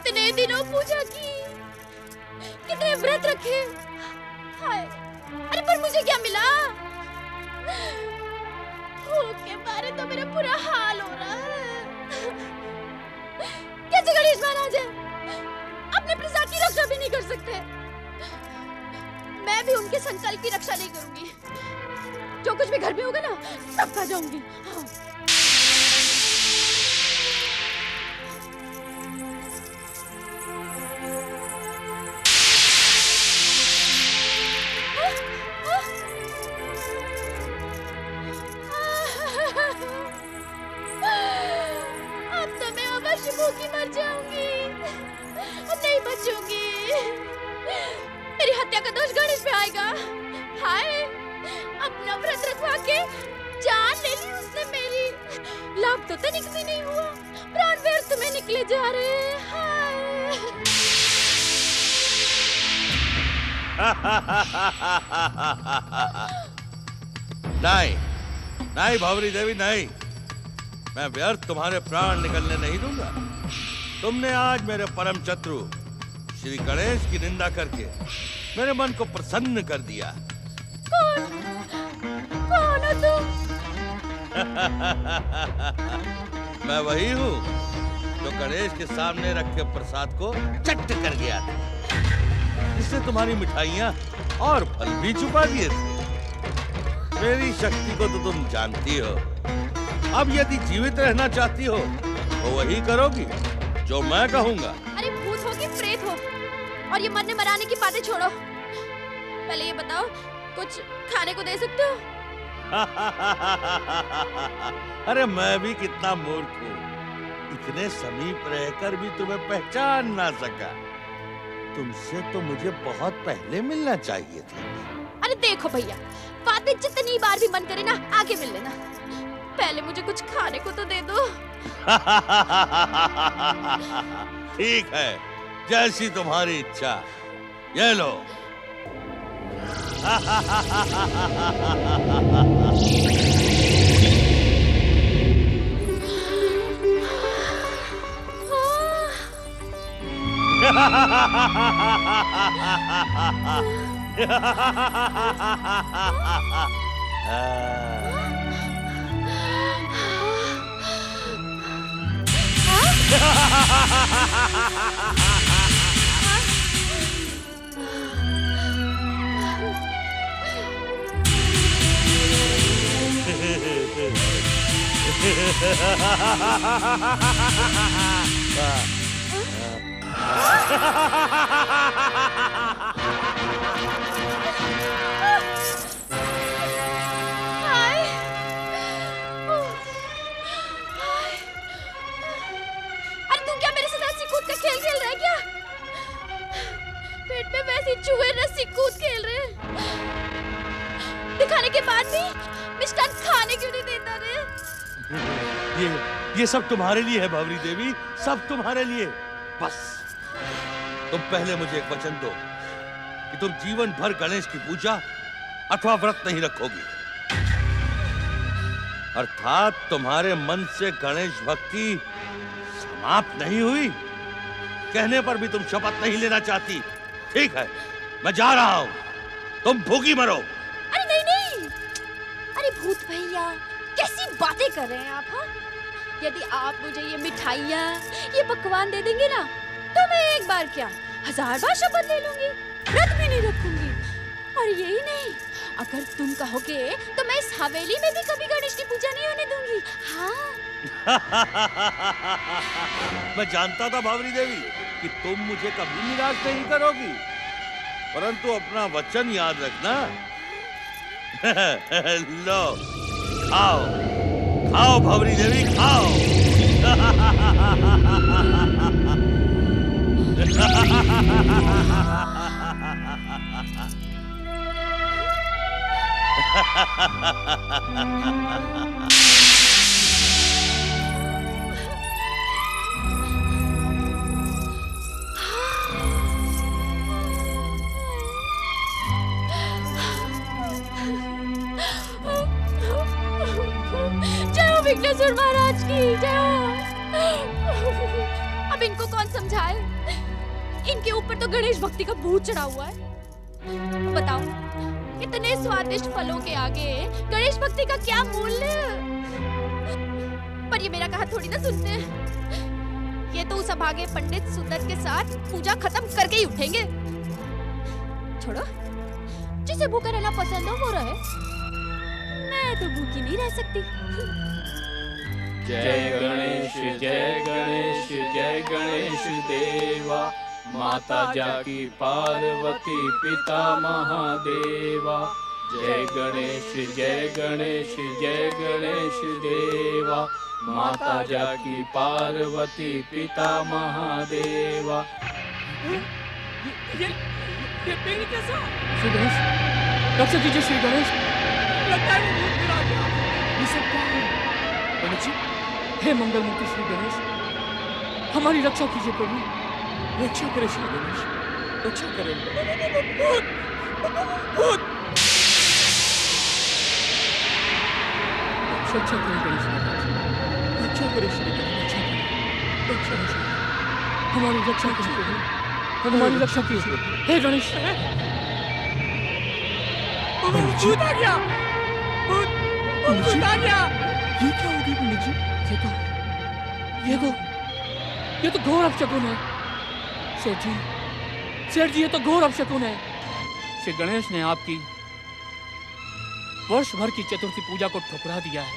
कितने दिनों पूजा की, कितने व्रत रखे, हाय, अरे पर मुझे क्या मिला? भूख के मारे तो मेरा बुरा हाल हो रहा है। कैसे गणेश महाराज है, अपने प्रसाद की रक्षा भी नहीं कर सकते। मैं भी उनके संकल्प की रक्षा नहीं करूंगी। जो कुछ भी घर में होगा ना, सब खा जाऊंगी। हाँ। अब तो मैं अवश्य भूखी मर जाऊंगी, अब नहीं बचूंगी। मेरी हत्या का दोष गणेश पे आएगा। हाय, अपना व्रत रखवा के जान ले ली उसने मेरी। लाभ तो तनिक भी नहीं हुआ, प्राण व्यर्थ में निकले जा रहे हैं। हाय। नहीं, नहीं भावरी देवी नहीं, मैं व्यर्थ तुम्हारे प्राण निकलने नहीं दूंगा। तुमने आज मेरे परम शत्रु श्री गणेश की निंदा करके मेरे मन को प्रसन्न कर दिया। कौन हो तुम? मैं वही हूँ जो गणेश के सामने रखे प्रसाद को चट कर गया था, जिससे तुम्हारी मिठाइयाँ और फल भी छुपा दिए थे। मेरी शक्ति को तो तुम जानती हो। अब यदि जीवित रहना चाहती हो तो वही करोगी जो मैं कहूँगा। अरे भूत हो कि प्रेत हो, और ये मरने मराने की बातें छोड़ो। पहले ये बताओ, कुछ खाने को दे सकते हो? अरे मैं भी कितना मूर्ख हूँ, इतने समीप रहकर भी तुम्हें पहचान ना सका। तुमसे तो मुझे बहुत पहले मिलना चाहिए था। अरे देखो भैया, बातें जितनी बार भी मन करे ना, आगे मिल लेना। पहले मुझे कुछ खाने को तो दे दो। ठीक है, जैसी तुम्हारी इच्छा। ये लो। अरे तू क्या मेरे साथ ऐसी कूद का खेल खेल रहा है क्या? पेट में वैसी चूहे रस्सी कूद खेल रहे हैं। दिखाने के बाद भी मिष्ठान खाने क्यों नहीं देता रे? ये सब तुम्हारे लिए है भावरी देवी, सब तुम्हारे लिए। बस तुम पहले मुझे एक वचन दो कि तुम जीवन भर गणेश की पूजा अथवा व्रत नहीं रखोगी, अर्थात तुम्हारे मन से गणेश भक्ति समाप्त नहीं हुई। कहने पर भी तुम शपथ नहीं लेना चाहती। ठीक है, मैं जा रहा हूं, तुम भूखी मरो। अरे नहीं नहीं, अरे भूत भैया कैसी बातें कर रहे हैं आप? हाँ, यदि आप मुझे ये मिठाइयाँ, ये पकवान दे देंगे ना, तो मैं एक बार क्या 1000 बार शपथ ले लूंगी, व्रत भी नहीं रखूंगी। और यही नहीं, अगर तुम कहोगे तो मैं इस हवेली में भी कभी गणेश की पूजा नहीं होने दूंगी। हाँ। मैं जानता था भावरी देवी कि तुम मुझे कभी निराश नहीं करोगी, परंतु अपना वचन याद रखना। लो, खाओ खाओ भावरी देवी, खाओ। जय हो विघ्नेश्वर महाराज की जय हो। अब इनको कौन समझाए? इनके ऊपर तो गणेश भक्ति का भूत चढ़ा हुआ है। बताओ, इतने स्वादिष्ट फलों के आगे गणेश भक्ति का क्या मूल्य? पर ये मेरा कहा थोड़ी ना सुनते हैं। ये तो उस अभागे पंडित सुंदर के साथ पूजा खत्म करके ही उठेंगे। छोड़ो, जिसे भूखा रहना पसंद हो वो रहे, मैं तो भूखी नहीं रह सकती। जय गणेश जय गणेश जय गणेश देवा, माता जाकी पार्वती पिता महादेवा। जय गणेश जय गणेश जय गणेश देवा, माता जाकी पार्वती पिता महादेवा। ये पेड़ कैसा? श्री गणेश, रक्षा कीजिए श्री गणेश। लगता है वो भूत गिरा गया। ये सब क्या है? गणेश जी, हे मंगल मूर्ति श्री गणेश, हमारी रक्षा कीजिए प्रभु। रक्षा करें श्री गणेश, रक्षा करें। भूत, भूत। रक्षा करें गणेश महाराज, रक्षा करें श्री गणेश, रक्षा करें, रक्षा करें। हमारी रक्षा कीजिए प्रभु, हमारी रक्षा कीजिए। हे गणेश, भूत आ गया, भूत आ गया। ये क्या हो गया पंडित जी? ये तो घोर अपशकुन है। सेठ जी, ये तो घोर अपशकुन है। श्री गणेश ने आपकी वर्ष भर की चतुर्थी पूजा को ठुकरा दिया है।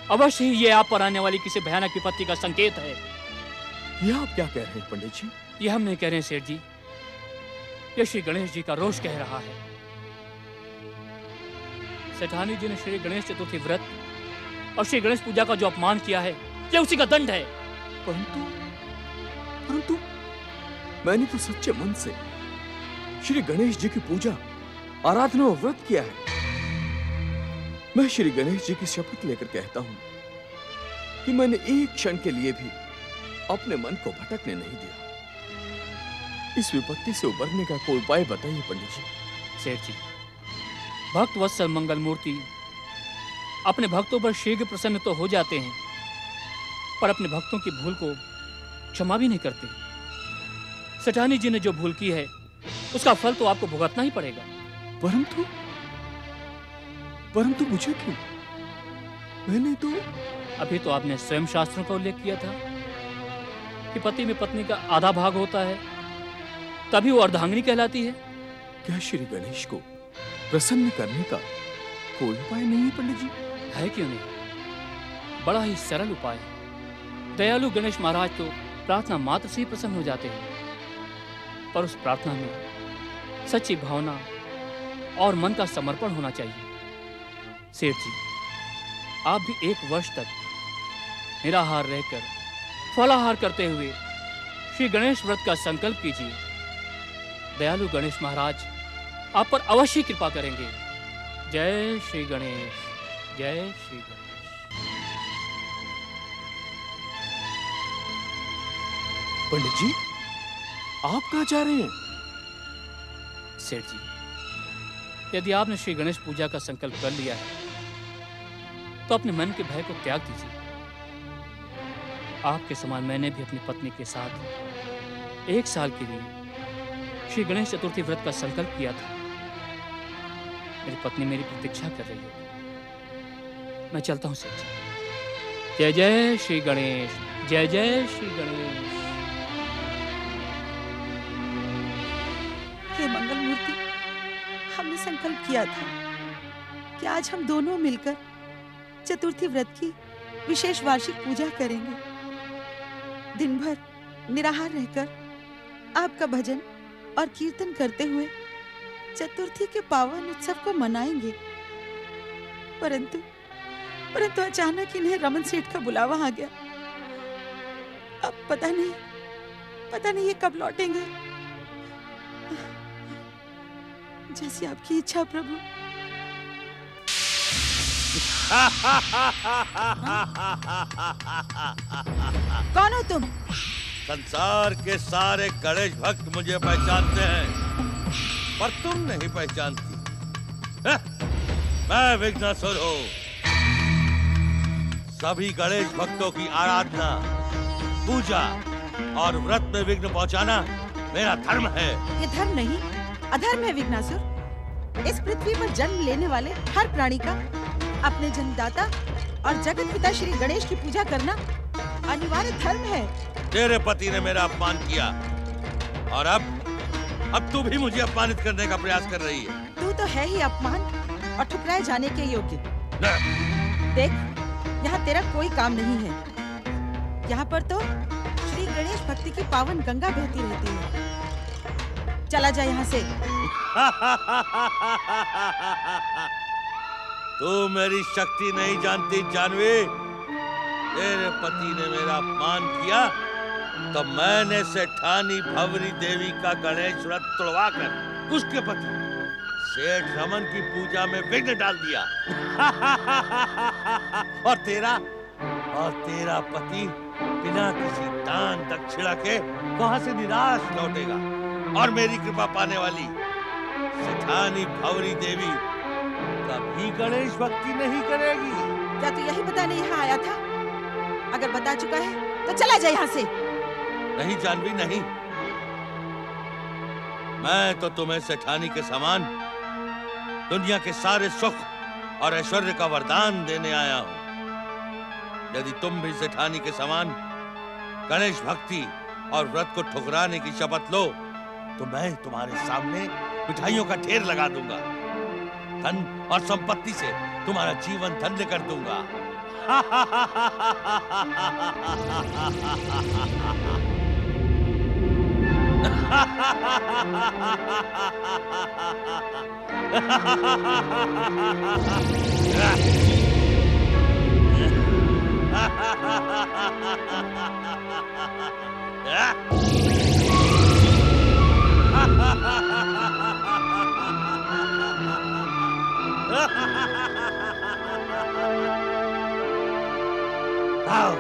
अवश्य ही ये आप पर आने वाली किसी भयानक विपत्ति का संकेत है। ये आप क्या कह रहे हैं पंडित जी? ये हम नहीं कह रहे हैं सेठ जी, ये श्री गणेश जी का रोष कह रहा है। सेठानी जी ने श्री गणेश चतुर्थी व्रत और श्री गणेश पूजा का जो अपमान किया है, ये उसी का दंड है। परंतु मैंने तो सच्चे मन से श्री गणेश जी की पूजा आराधना और व्रत किया है। मैं श्री गणेश जी की शपथ लेकर कहता हूं कि मैंने एक क्षण के लिए भी अपने मन को भटकने नहीं दिया। इस विपत्ति से उबरने का कोई उपाय बताइए पंडित जी। सेठ जी, भक्त वत्सल मंगल मूर्ति अपने भक्तों पर शीघ्र प्रसन्न तो हो जाते हैं, पर अपने भक्तों की भूल को क्षमा भी नहीं करते। सेठानी जी ने जो भूल की है, उसका फल तो आपको भुगतना ही पड़ेगा। परंतु मुझे क्यों? मैंने तो अभी तो आपने स्वयं शास्त्रों का उल्लेख किया था कि पति में पत्नी का आधा भाग होता है, तभी वो अर्धांगिनी कहलाती है। क्या श्री गणेश को प्रसन्न करने का कोई उपाय नहीं है पंडित जी? है क्यों नहीं, बड़ा ही सरल उपाय है। दयालु गणेश महाराज तो प्रार्थना मात्र से ही प्रसन्न हो जाते हैं, पर उस प्रार्थना में सच्ची भावना और मन का समर्पण होना चाहिए। सेठ जी, आप भी 1 वर्ष तक निराहार रहकर फलाहार करते हुए श्री गणेश व्रत का संकल्प कीजिए। दयालु गणेश महाराज आप पर अवश्य कृपा करेंगे। जय श्री गणेश, जय श्री गणेश। पंडित जी, आप कहाँ जा रहे हैं? सेठ जी, यदि आपने श्री गणेश पूजा का संकल्प कर लिया है, तो अपने मन के भय को त्याग दीजिए। आपके समान मैंने भी अपनी पत्नी के साथ 1 साल के लिए श्री गणेश चतुर्थी व्रत का संकल्प किया था। मेरी पत्नी मेरी प्रतीक्षा कर रही है। मैं चलता हूँ सेठ जी। जय जय श्री गणेश, जय जय श्री गणेश। हे मंगल मूर्ति, हमने संकल्प किया था कि आज हम दोनों मिलकर चतुर्थी व्रत की विशेष वार्षिक पूजा करेंगे। दिन भर निराहार रहकर आपका भजन और कीर्तन करते हुए चतुर्थी के पावन उत्सव को मनाएंगे। परंतु अचानक इन्हें रमन सेठ का बुलावा आ गया। अब पता नहीं ये कब लौटेंगे। जैसी आपकी इच्छा प्रभु। कौन हो तुम? संसार के सारे गणेश भक्त मुझे पहचानते हैं, पर तुम नहीं पहचानती। मैं विघ्नासुर हूँ। सभी गणेश भक्तों की आराधना, पूजा और व्रत में विघ्न पहुंचाना मेरा धर्म है। ये धर्म नहीं, अधर्म है विघ्नासुर। इस पृथ्वी पर जन्म लेने वाले हर प्राणी का अपने जन्मदाता और जगत पिता श्री गणेश की पूजा करना अनिवार्य धर्म है। तेरे पति ने मेरा अपमान किया और अब तू भी मुझे अपमानित करने का प्रयास कर रही है। तू तो है ही अपमान और ठुकराए जाने के योग्य। देख, यहाँ तेरा कोई काम नहीं है। यहाँ पर तो श्री गणेश भक्ति की पावन गंगा बहती रहती है। चला जा यहाँ से। तू मेरी शक्ति नहीं जानती जानवी। तेरे पति ने मेरा अपमान किया तो मैंने सेठानी भंवरी देवी का गणेश व्रत तोड़वाकर उसके पति सेठ रमन की पूजा में विघ्न डाल दिया। और तेरा पति बिना किसी दान दक्षिणा के वहां से निराश लौटेगा और मेरी कृपा पाने वाली सेठानी भंवरी देवी कभी गणेश भक्ति नहीं करेगी। क्या तू यही बताने यहाँ आया था? अगर बता चुका है तो चला जा यहाँ से। नहीं जानवी, नहीं। मैं तो तुम्हें सेठानी के समान दुनिया के सारे सुख और ऐश्वर्य का वरदान देने आया हूं। यदि तुम भी सेठानी के समान गणेश भक्ति और व्रत को ठुकराने की शपथ लो तो मैं तुम्हारे सामने मिठाइयों का ढेर लगा दूंगा। धन और संपत्ति से तुम्हारा जीवन धन्य कर दूंगा। खाओ,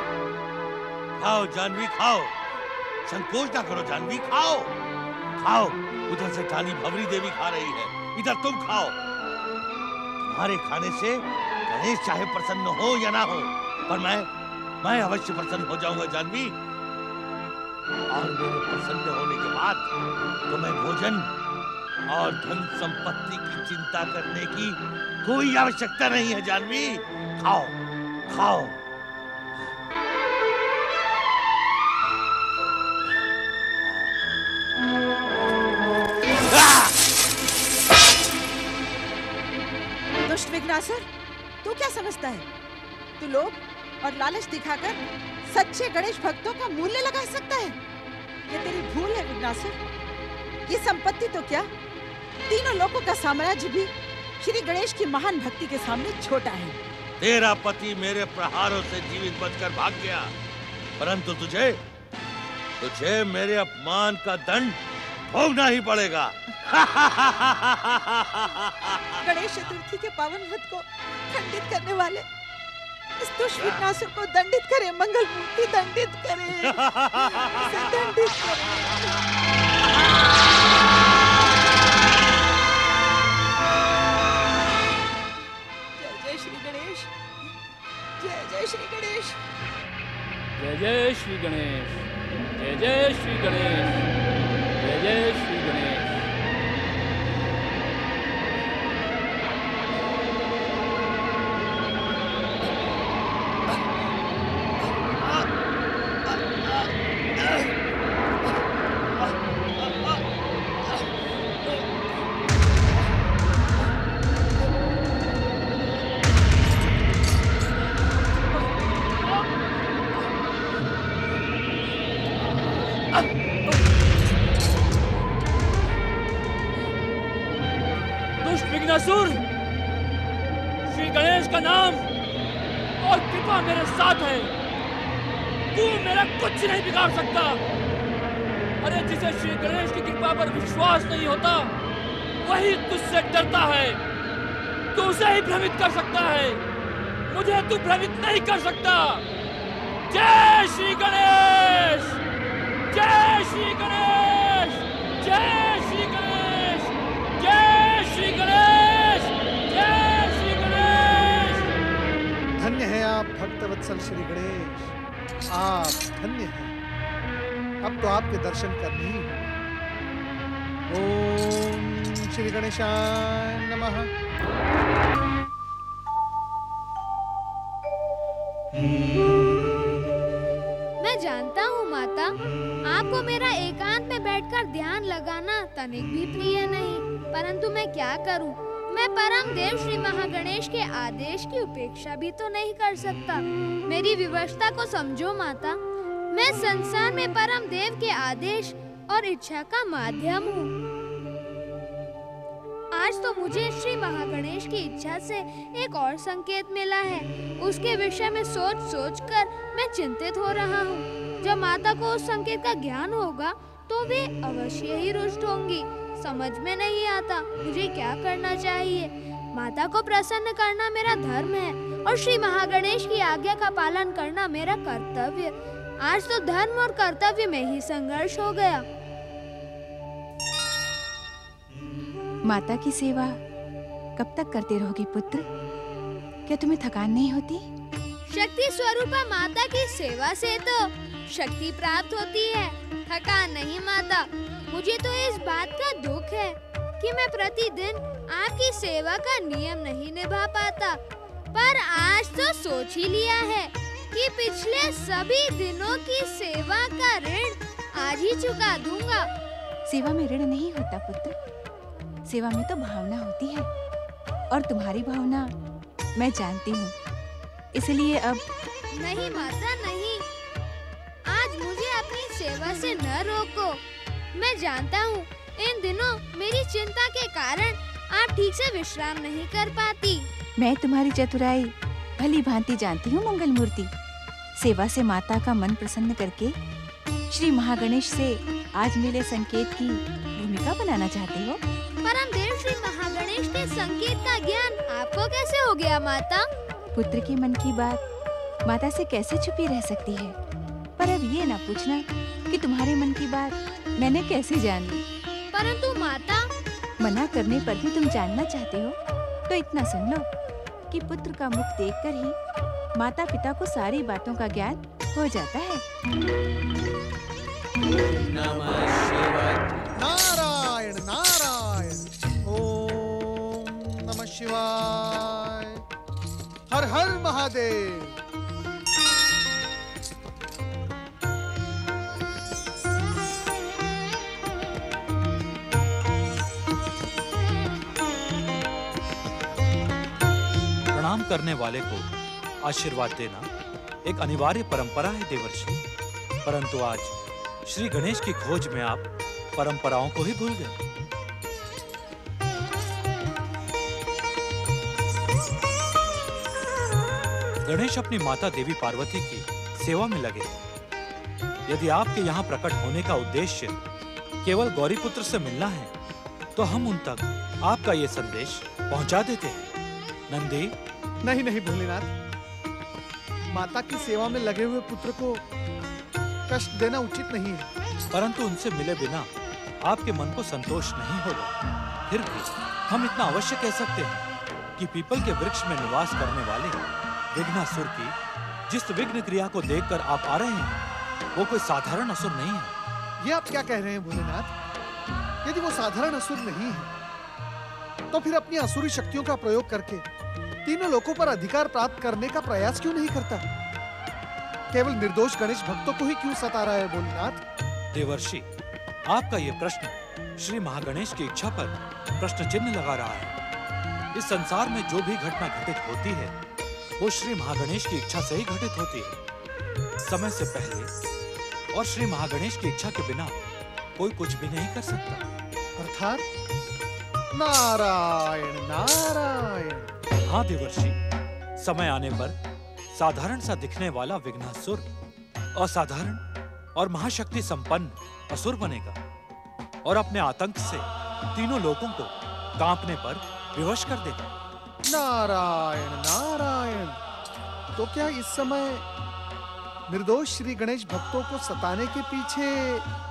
खाओ जानवी, खाओ। संकोच ना करो जानवी, खाओ खाओ। उधर से सेठानी भंवरी देवी खा रही है, इधर तुम खाओ। तुम्हारे खाने से गणेश चाहे प्रसन्न हो या ना हो, पर मैं अवश्य प्रसन्न हो जाऊंगा जानवी। और मेरे प्रसन्न होने के बाद तुम्हें भोजन और धन संपत्ति की चिंता करने की कोई आवश्यकता नहीं है जानवी। खाओ खाओ। दुष्ट विघ्नासुर, तू क्या समझता है? तू लोभ और लालच दिखाकर सच्चे गणेश भक्तों का मूल्य लगा सकता है? ये तेरी भूल है विघ्नासुर। ये संपत्ति तो क्या, तीनों लोगों का साम्राज्य भी श्री गणेश की महान भक्ति के सामने छोटा है। तेरा पति मेरे प्रहारों से जीवित बचकर भाग गया, परंतु तुझे मेरे अपमान का दंड भोगना ही पड़ेगा। गणेश चतुर्थी के पावन व्रत को खंडित करने वाले इस दुष्ट विघ्नासुर को दंडित करे। मंगल मूर्ति दंडित करे, इसे दंडित करे। जय श्री गणेश, जय श्री गणेश, जय श्री गणेश, जय श्री गणेश, जय श्री गणेश। दुष्ट विघ्नासुर, श्री गणेश का नाम और कृपा मेरे साथ है। तू मेरा कुछ नहीं बिगाड़ सकता। अरे जिसे श्री गणेश की कृपा पर विश्वास नहीं होता वही तुझसे डरता है। तू उसे ही भ्रमित कर सकता है, मुझे तू भ्रमित नहीं कर सकता। जय श्री गणेश, जय श्री गणेश, जय श्री गणेश, जय श्री गणेश, जय श्री गणेश। धन्य है आप भक्तवत्सल श्री गणेश, आप धन्य हैं। अब तो आपके दर्शन करने ही होंगे। ओम श्री गणेशाय नमः। मैं जानता हूँ माता, आपको मेरा एकांत में बैठकर ध्यान लगाना तनिक भी प्रिय नहीं, परंतु मैं क्या करूँ? मैं परम देव श्री महागणेश के आदेश की उपेक्षा भी तो नहीं कर सकता। मेरी विवशता को समझो माता। मैं संसार में परम देव के आदेश और इच्छा का माध्यम हूँ। आज तो मुझे श्री महागणेश की इच्छा से एक और संकेत मिला है। उसके विषय में सोच सोच कर मैं चिंतित हो रहा हूँ। जब माता को उस संकेत का ज्ञान होगा तो वे अवश्य ही रुष्ट होंगी। समझ में नहीं आता मुझे क्या करना चाहिए। माता को प्रसन्न करना मेरा धर्म है और श्री महागणेश की आज्ञा का पालन करना मेरा कर्तव्य। आज तो धर्म और कर्तव्य में ही संघर्ष हो गया। माता की सेवा कब तक करते रहोगी पुत्र? क्या तुम्हें थकान नहीं होती? शक्ति स्वरूपा माता की सेवा से तो शक्ति प्राप्त होती है, थकान नहीं माता। मुझे तो इस बात का दुख है कि मैं प्रतिदिन आपकी सेवा का नियम नहीं निभा पाता, पर आज तो सोच ही लिया है कि पिछले सभी दिनों की सेवा का ऋण आज ही चुका दूंगा। सेवा में ऋण नहीं होता पुत्र, सेवा में तो भावना होती है और तुम्हारी भावना मैं जानती हूँ, इसलिए अब नहीं माता नहीं, आज मुझे अपनी सेवा से न रोको। मैं जानता हूँ इन दिनों मेरी चिंता के कारण आप ठीक से विश्राम नहीं कर पाती। मैं तुम्हारी चतुराई भली भांति जानती हूँ मंगल मूर्ति। सेवा से माता का मन प्रसन्न करके श्री महागणेश से आज मिले संकेत की भूमिका बनाना चाहते हो। परम देव श्री महागणेश के संकेत का ज्ञान आपको कैसे हो गया माता? पुत्र के मन की बात माता से कैसे छुपी रह सकती है? पर अब ये ना पूछना कि तुम्हारे मन की बात मैंने कैसे जान ली। परंतु माता, मना करने पर भी तुम जानना चाहते हो तो इतना सुन लो कि पुत्र का मुख देखकर ही माता पिता को सारी बातों का ज्ञान हो जाता है। नमः शिवाय। नारायण नारायण। ओम नमः शिवाय। हर हर महादेव। प्रणाम करने वाले को आशीर्वाद देना एक अनिवार्य परंपरा है देवर्षि, परंतु आज श्री गणेश की खोज में आप परंपराओं को ही भूल गए। गणेश अपनी माता देवी पार्वती की सेवा में लगे। यदि आपके यहाँ प्रकट होने का उद्देश्य केवल गौरीपुत्र से मिलना है तो हम उन तक आपका ये संदेश पहुंचा देते हैं। नंदी, नहीं नहीं भोलेनाथ, माता की सेवा में लगे हुए पुत्र को कष्ट देना उचित नहीं है। परंतु उनसे मिले बिना आपके मन को संतोष नहीं होगा। फिर भी हम इतना अवश्य कह सकते हैं कि पीपल के वृक्ष में निवास करने वाले विघ्नासुर की जिस विघ्न क्रिया को देखकर आप आ रहे हैं वो कोई साधारण असुर नहीं है। ये आप क्या कह रहे हैं भोलेनाथ? यदि वो साधारण असुर नहीं है तो फिर अपनी असुरी शक्तियों का प्रयोग करके तीनों लोकों पर अधिकार प्राप्त करने का प्रयास क्यों नहीं करता? केवल निर्दोष गणेश भक्तों को ही क्यों सता रहा है भोलेनाथ? देवर्षि, आपका ये प्रश्न श्री महागणेश की इच्छा पर प्रश्न चिन्ह लगा रहा है। इस संसार में जो भी घटना घटित होती है वो श्री महागणेश की इच्छा से ही घटित होती है। समय से पहले और श्री महागणेश की इच्छा के बिना कोई कुछ भी नहीं कर सकता। अर्थात नारायण नारायण। हाँ देवर्षि, समय आने पर साधारण सा दिखने वाला विघ्नासुर असाधारण और महाशक्ति संपन्न असुर बनेगा और अपने आतंक से तीनों लोगों को कांपने पर विवश कर देगा। नारायण नारायण। तो क्या इस समय निर्दोष श्री गणेश भक्तों को सताने के पीछे?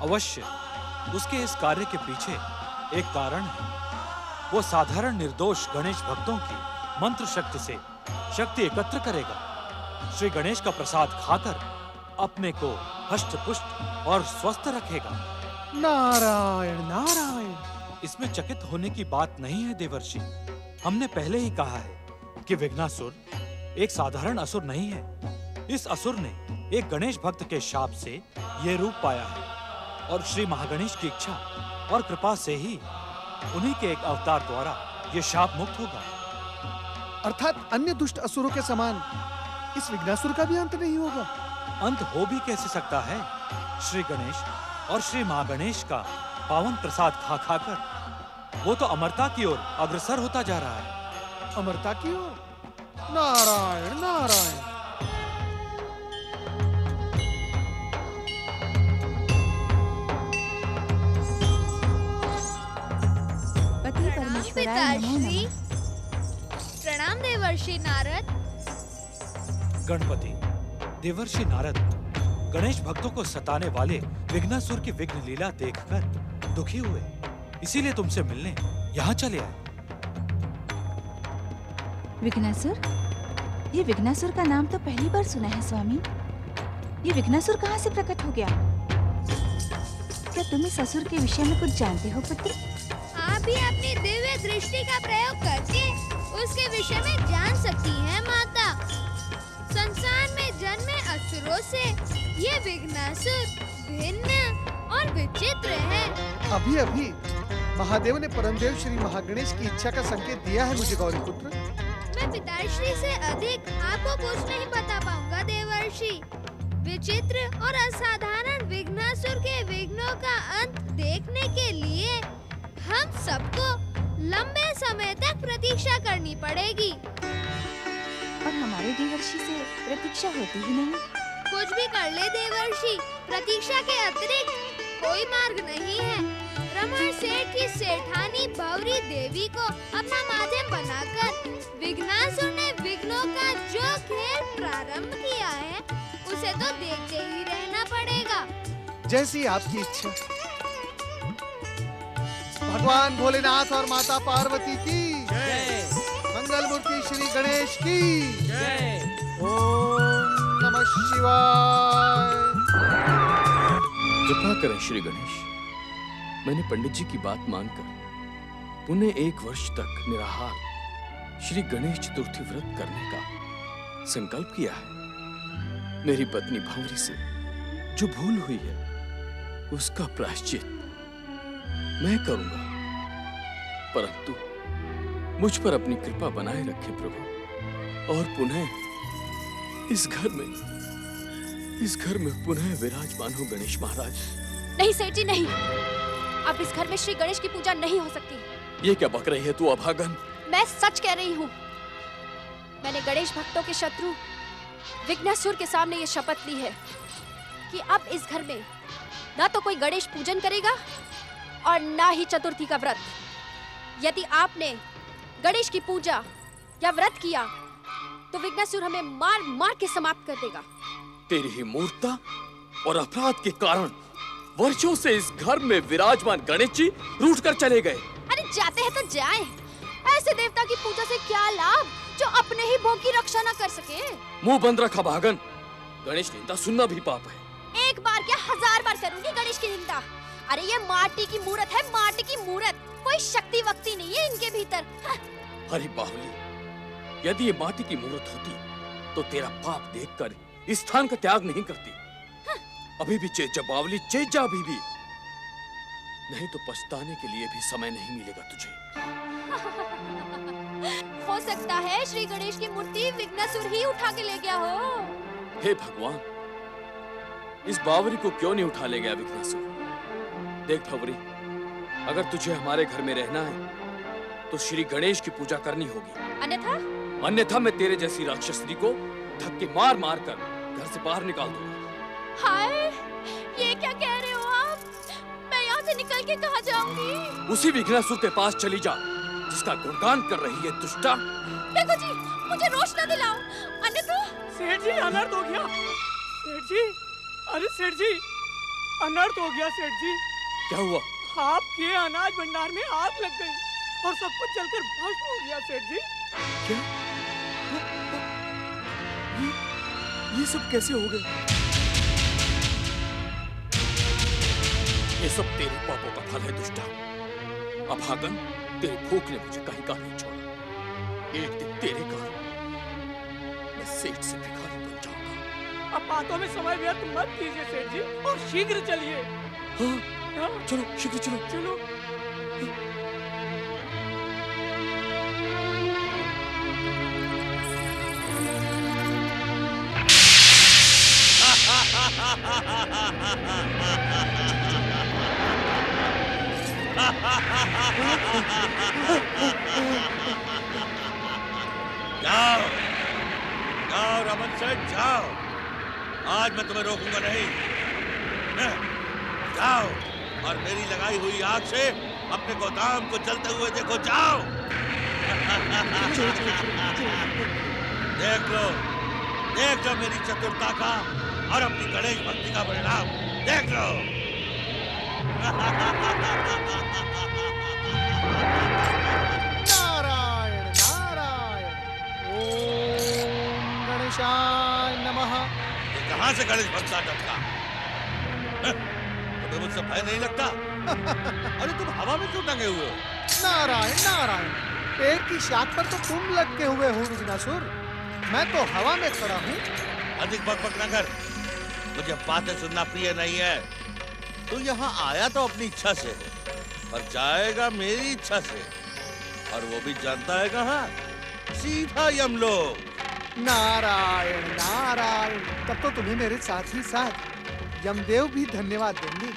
अवश्य उसके इस कार्य के पीछे एक कारण है। वो साधारण निर्दोष गणेश भक्तों की मंत्र शक्ति से शक्ति एकत्र करेगा। श्री गणेश का प्रसाद खाकर अपने को हष्ट पुष्ट और स्वस्थ रखेगा। नारायण नारायण। इसमें चकित होने की बात नहीं है देवर्षि। हमने पहले ही कहा है कि विघ्नासुर एक साधारण असुर नहीं है। इस असुर ने एक गणेश भक्त के शाप से ये रूप पाया है और श्री महागणेश की इच्छा और कृपा से ही उन्हीं के एक अवतार द्वारा ये शाप मुक्त होगा। अर्थात अन्य दुष्ट असुरों के समान इस विघ्नासुर का भी अंत नहीं होगा। अंत हो भी कैसे सकता है? श्री गणेश और श्री महागणेश का पावन प्रसाद खा खाकर वो तो अमरता की ओर अग्रसर होता जा रहा है। अमरता की ओर? नारायण नारायण। पति परमेश्वराय नमो पिताश्री। नमः। प्रणाम देवर्षि नारद। गणपति देवर्षि नारद गणेश भक्तों को सताने वाले विघ्नासुर की विघ्न लीला देखकर दुखी हुए, इसीलिए तुमसे मिलने यहाँ चले आए। विघ्नासुर? ये विघ्नासुर का नाम तो पहली बार सुना है स्वामी। ये विघ्नासुर कहाँ से प्रकट हो गया? क्या तुम इस असुर के विषय में कुछ जानते हो पुत्र? आप भी अपनी दिव्य दृष्टि का प्रयोग करके उसके विषय में जान सकती हैं माता। संसार में जन्मे असुरों से ये विघ्नासुर भिन्न और विचित्र है। अभी अभी महादेव ने परमदेव श्री महागणेश की इच्छा का संकेत दिया है मुझे गौरी पुत्र। मैं पिताश्री से अधिक आपको कुछ नहीं बता पाऊंगा देवर्षि। विचित्र और असाधारण विघ्नासुर के विघ्नों का अंत देखने के लिए हम सबको लंबे समय तक प्रतीक्षा करनी पड़ेगी। और हमारे देवर्षि से प्रतीक्षा होती ही नहीं। कुछ भी कर ले देवर्षि, प्रतीक्षा के अतिरिक्त कोई मार्ग नहीं है। रमण सेठ की सेठानी भवरी देवी को अपना माध्यम बनाकर विघ्नासुर ने विघ्नों का जो खेल प्रारंभ किया है उसे तो देखते ही रहना पड़ेगा। जैसी आपकी इच्छा। भगवान भोलेनाथ और माता पार्वती की जय। मंगल मूर्ति श्री गणेश की जय। ओम नमः शिवाय। कृपा करें श्री गणेश। मैंने पंडित जी की बात मानकर पुनः 1 वर्ष तक निराहार श्री गणेश चतुर्थी व्रत करने का संकल्प किया है। मेरी पत्नी भंवरी से जो भूल हुई है उसका प्रायश्चित मैं करूंगा, परंतु मुझ पर अपनी कृपा बनाए रखे प्रभु और पुनः इस घर में पुनः विराजमान हो गणेश महाराज। नहीं सेठ जी नहीं, अब इस घर में श्री गणेश की पूजा नहीं हो सकती। ये क्या बक रही है तू अभागन? मैं सच कह रही हूँ। मैंने गणेश भक्तों के शत्रु विघ्नासुर के सामने ये शपथ ली है कि अब इस घर में ना तो कोई गणेश पूजन करेगा और ना ही चतुर्थी का व्रत। यदि आपने गणेश की पूजा या व्रत किया तो विघ्नासुर हमें मार मार के समाप्त कर देगा। तेरी ही मूर्खता और अपराध के कारण वर्षों से इस घर में विराजमान गणेश जी रूठ कर चले गए। अरे जाते हैं तो जाएं। ऐसे देवता की पूजा से क्या लाभ जो अपने ही भोग की रक्षा न कर सके। मुंह बंद रखा भागन। गणेश निंदा सुनना भी पाप है। एक बार क्या 1000 बार करूंगी गणेश की निंदा। अरे ये माटी की मूर्त है, माटी की मूर्त। कोई शक्ति वक्ति नहीं है इनके भीतर। अरे बाहुली, यदि ये माटी की मूर्त होती तो तेरा पाप देखकर इस स्थान का त्याग नहीं करती। अभी भी चेत जा बावली, चेत जा अभी भी, नहीं तो पछताने के लिए भी समय नहीं मिलेगा तुझे। हो सकता है श्री गणेश की मूर्ति विघ्नासुर ही उठा के ले गया हो। हे भगवान, इस बावरी को क्यों नहीं उठा ले गया विघ्नासुर? देख भवरी, अगर तुझे हमारे घर में रहना है तो श्री गणेश की पूजा करनी होगी, अन्यथा मैं तेरे जैसी राक्षसनी को धक्के मार मार कर घर से बाहर निकाल दूंगा। हाय, ये क्या कह रहे हो आप? मैं यहाँ से निकल के कहाँ जाऊंगी? उसी विघ्नासुर के पास चली जा जिसका गुणगान कर रही है दुष्टा। देखो जी, मुझे रोश न दिलाओ, अन्यथा। सेठ जी अनर्थ हो गया। सेठ जी, अरे सेठ जी, अनर्थ हो गया सेठ जी। क्या हुआ? आपके अनाज भंडार में आग लग गई और सब कुछ जलकर भस्म हो गया सेठ जी। क्या? ये सब कैसे हो गए? ये सब तेरे पापों का फल है दुष्टा। अभागन, तेरी भूख ने मुझे कहीं का नहीं छोड़ा। एक दिन तेरे कारण मैं सेठ से भिखारी बन जाऊंगा। अब बातों में समय व्यर्थ मत कीजिए सेठ जी, और शीघ्र चलिए। हाँ, चलो शीघ्र चलो। चलो। जाओ जाओ रमन सेठ, जाओ। आज मैं तुम्हें रोकूंगा नहीं। जाओ और मेरी लगाई हुई आग से अपने गोदाम को जलते हुए देखो। जाओ। देख लो मेरी चतुरता का और अपनी गणेश भक्ति का परिणाम देख लो। नारायण नारायण। ओम गणेशाय नमः। ये कहां से गणेश भक्ता टपका? तुम्हें मुझसे भय नहीं लगता? अरे तुम हवा में क्यों टंगे हुए हो? नारायण नारायण। पेड़ की शाख पर तो तुम लटके हुए हो विघ्नासुर, मैं तो हवा में खड़ा हूँ। अधिक बकबक न कर, मुझे बातें सुनना प्रिय नहीं है। तू यहाँ आया तो अपनी इच्छा से है, पर जाएगा मेरी इच्छा से, और वो भी जानता है कहाँ? सीधा यमलोक। नारायण नारायण। तब तो तुम्हें मेरे साथ ही साथ यमदेव भी धन्यवाद देंगे।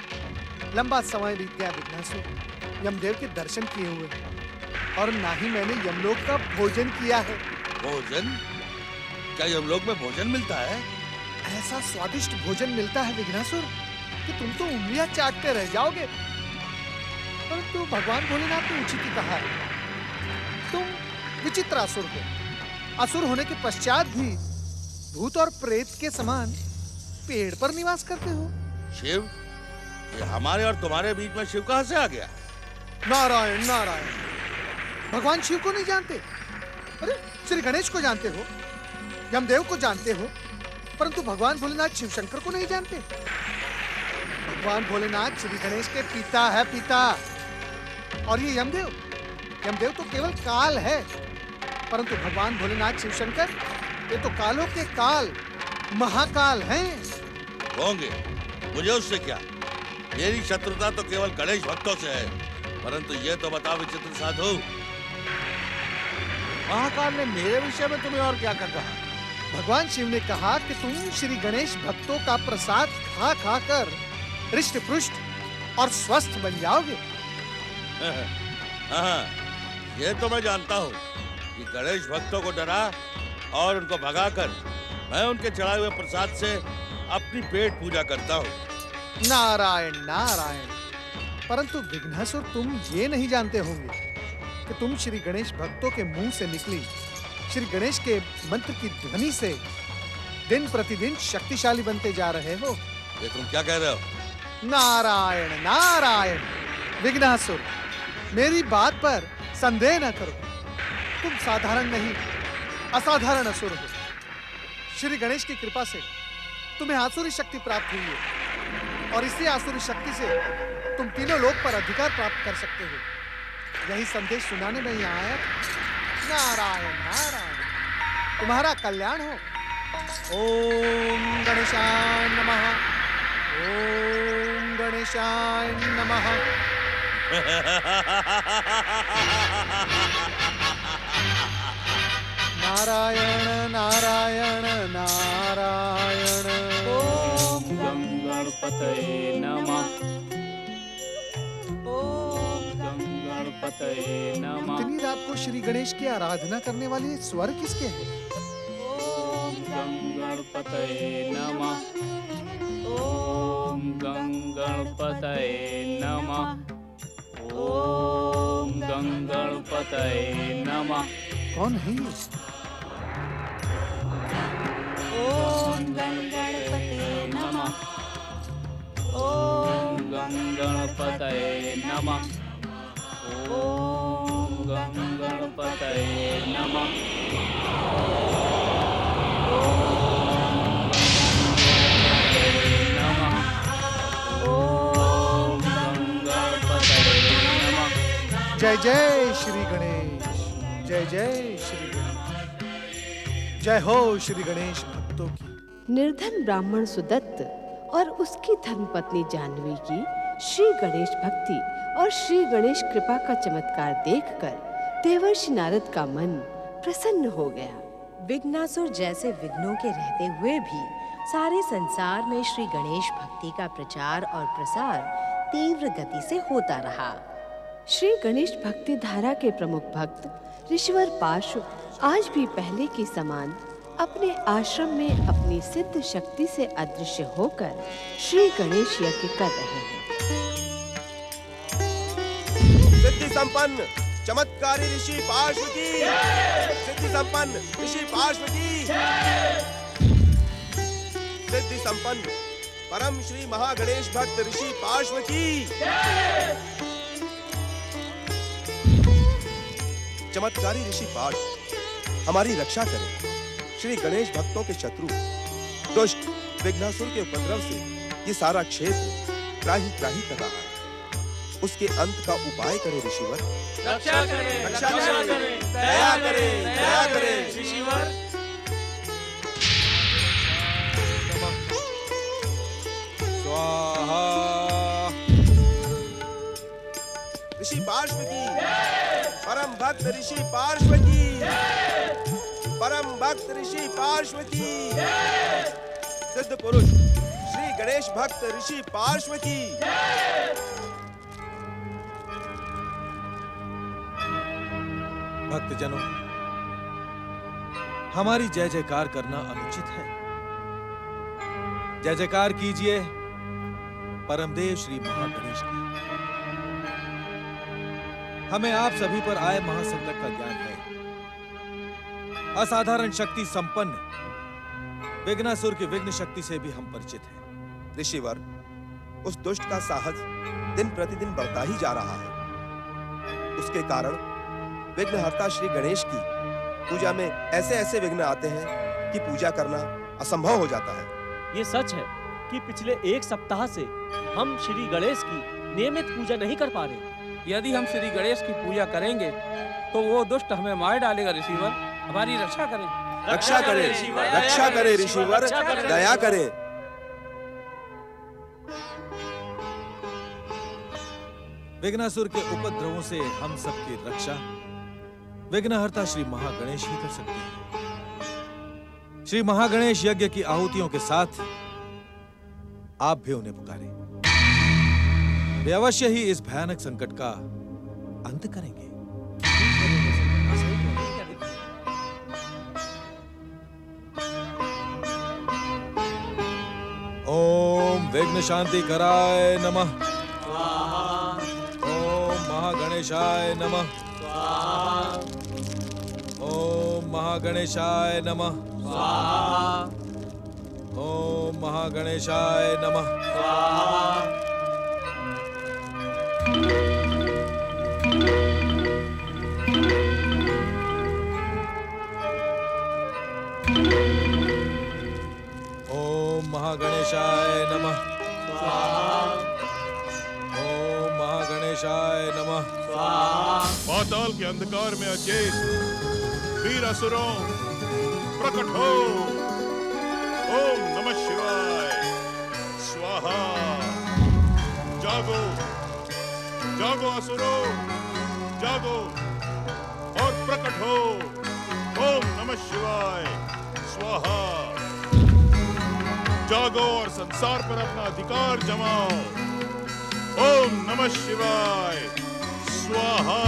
लंबा समय बीत गया विघ्नासुर, यमदेव के दर्शन किए हुए, और ना ही मैंने यमलोक का भोजन किया है। भोजन? क्या यमलोक में भोजन मिलता है? ऐसा स्वादिष्ट भोजन मिलता है विघ्नासुर कि तुम तो उंगलियां चाटते रह जाओगे। परंतु भगवान भोलेनाथ ने उचित ही कहा है, तुम विचित्र असुर हो। असुर होने के पश्चात भी भूत और प्रेत के समान पेड़ पर निवास करते हो। शिव? ये हमारे और तुम्हारे बीच में शिव कहाँ से आ गया? नारायण नारायण। भगवान शिव को नहीं जानते? अरे श्री गणेश को जानते हो, यमदेव को जानते हो, परंतु भगवान भोलेनाथ शिव शंकर को नहीं जानते। भगवान भोलेनाथ श्री गणेश के पिता है, पिता। और ये यमदेव तो केवल काल है, परंतु भगवान भोलेनाथ शिव शंकर ये तो कालों के काल, महाकाल हैं। होंगे, मुझे उससे क्या? मेरी शत्रुता तो केवल गणेश भक्तों से है। परंतु ये तो बताओ विचित्र साधु, महाकाल ने मेरे विषय में तुम्हें और क्या कहा? भगवान शिव ने कहा कि तुम श्री गणेश भक्तों का प्रसाद खा खा कर हृष्ट पुष्ट और स्वस्थ बन जाओगे। हाँ, ये तो मैं जानता हूँ कि गणेश भक्तों को डरा और उनको भगाकर मैं उनके चढ़ाए हुए प्रसाद से अपनी पेट पूजा करता हूँ। नारायण नारायण। परंतु विघ्नासुर, तुम ये नहीं जानते होंगे कि तुम श्री गणेश भक्तों के मुंह से निकली श्री गणेश के मंत्र की ध्वनि से दिन प्रतिदिन शक्तिशाली बनते जा रहे हो। ये तुम क्या कह रहे हो? नारायण नारायण। विघ्नासुर, मेरी बात पर संदेह न करो। तुम साधारण नहीं, असाधारण असुर हो। श्री गणेश की कृपा से तुम्हें आसुरी शक्ति प्राप्त हुई है, और इसी आसुरी शक्ति से तुम तीनों लोक पर अधिकार प्राप्त कर सकते हो। यही संदेश सुनाने में यहाँ आया था। नारायण नारायण। तुम्हारा कल्याण हो। ओम गणेशाय नमः। ओम गणेशाय नमः। नारायण नारायण नारायण। ओम गं गणपतये नमः। ओम गं गणपतये नमः। इतनी रात को श्री गणेश की आराधना करने वाले ये स्वर किसके हैं? ओम गं गणपतये नमः। ओम गं गणपतये नमः। ओम गं गणपतये नमः। कौन है ये? ओम गं गणपते नमः। ओम गं गणपतये नमः। ओम गं गणपतये नमः। ओम जय जय श्री गणेश, जय जय श्री गणेश। जय हो श्री गणेश भक्तों की। निर्धन ब्राह्मण सुदत्त और उसकी धर्मपत्नी जाह्नवी की श्री गणेश भक्ति और श्री गणेश कृपा का चमत्कार देखकर देवर्षि नारद का मन प्रसन्न हो गया। विघ्नासुर जैसे विघ्नों के रहते हुए भी सारे संसार में श्री गणेश भक्ति का प्रचार और प्रसार तीव्र गति से होता रहा। श्री गणेश भक्ति धारा के प्रमुख भक्त ऋषिवर पार्श्व आज भी पहले के समान अपने आश्रम में अपनी सिद्ध शक्ति से अदृश्य होकर श्री गणेश यज्ञ कर रहे हैं। सिद्धि संपन्न चमत्कारी ऋषि पार्श्व की, सिद्धि संपन्न ऋषि पार्श्व की, सिद्धि संपन्न परम श्री महागणेश भक्त ऋषि पार्श्व की। चमत्कारी ऋषि पार्श्व हमारी रक्षा करें। श्री गणेश भक्तों के शत्रु दुष्ट विघ्नासुर के उपद्रव से ये सारा क्षेत्र त्राही त्राही कर रहा है। उसके अंत का उपाय करें ऋषिवर। रक्षा करें, रक्षा करें, दया करें, दया करें ऋषिवर। स्वाहा। ऋषि पार्श्व की, परम भक्त ऋषि पार्श्व की, परम भक्त ऋषि पार्श्व की, सिद्ध पुरुष श्री गणेश भक्त ऋषि पार्श्व की। भक्तजनों, हमारी जय जयकार करना अनुचित है। जय जयकार कीजिए परमदेव श्री महागणेश की। हमें आप सभी पर आए महासंकट का ज्ञान है। असाधारण शक्ति संपन्न विघ्नासुर की विघ्न शक्ति से भी हम परिचित हैं। ऋषिवर, उस दुष्ट का साहस दिन प्रतिदिन बढ़ता ही जा रहा है। उसके कारण विघ्नहर्ता श्री गणेश की पूजा में ऐसे ऐसे विघ्न आते हैं कि पूजा करना असंभव हो जाता है। ये सच है कि पिछले एक सप्ताह से हम श्री गणेश की नियमित पूजा नहीं कर पा रहे। यदि हम श्री गणेश की पूजा करेंगे तो वो दुष्ट हमें मार डालेगा। ऋषिवर, हमारी रक्षा करें। रक्षा करें, रक्षा करें ऋषिवर, दया करें। विघ्नासुर के उपद्रवों से हम सबकी रक्षा विघ्नहर्ता श्री महागणेश ही कर सकते हैं। श्री महागणेश यज्ञ की आहुतियों के साथ आप भी उन्हें पुकारें। वे अवश्य ही इस भयानक संकट का अंत करेंगे। ओम विघ्न शांति कराय नमः। ओम महागणेशाय नमः। ओम महागणेशाय नमः। ओम महागणेशाय नमः। ओम महागणेशाय नमः। ओम महागणेशाय नमः। पाताल के अंधकार में अचेत वीर असुरों प्रकट हो। ओम नमः शिवाय। स्वाहा। जागो, जागो असुरों, जागो और प्रकट हो। ओम नमः शिवाय। स्वाहा। जागो और संसार पर अपना अधिकार जमाओ। ओम नमः शिवाय। स्वाहा।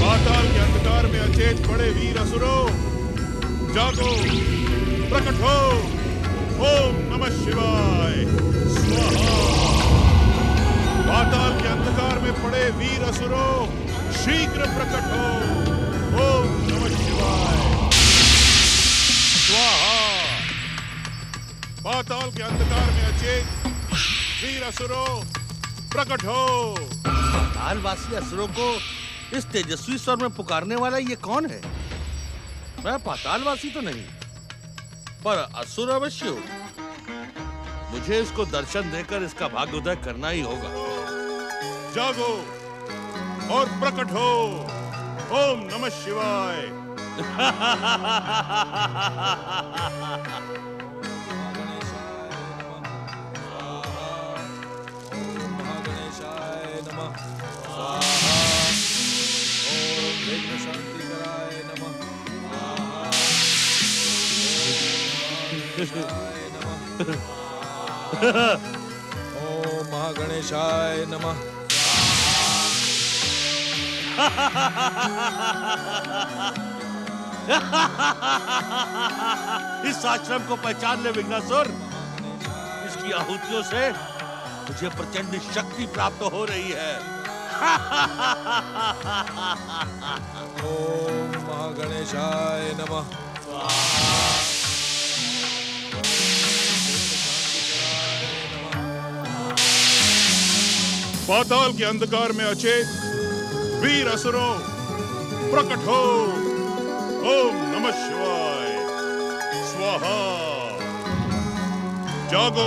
पाताल के अंधकार में अचेत पड़े वीर असुरों, जागो, प्रकट हो। ओम नमः शिवाय। स्वाहा। पाताल के अंधकार में पड़े वीर असुरों, शीघ्र प्रकट हो। ओम नमः शिवाय। स्वाहा। पाताल के अंधकार में अचेत वीर असुरों, प्रकट हो। पातालवासी असुरों को इस तेजस्वी स्वर में पुकारने वाला ये कौन है? मैं पातालवासी तो नहीं, पर असुर अवश्य हूं। मुझे इसको दर्शन देकर इसका भाग्योदय करना ही होगा। जागो, और प्रकट हो। ओम नमः शिवाय। महागणेशाय नमः स्वाहा। ओम विघ्न शांतिकराय नमः स्वाहा। ओम महागणेशाय नमः। इस आश्रम को पहचान ले विघ्नासुर। इसकी आहुतियों से मुझे प्रचंड शक्ति प्राप्त हो रही है। ओम महागणेशाय नमः। पाताल के अंधकार में अचेत वीर असुरों, प्रकट हो। ओम नमः शिवाय। स्वाहा। जागो,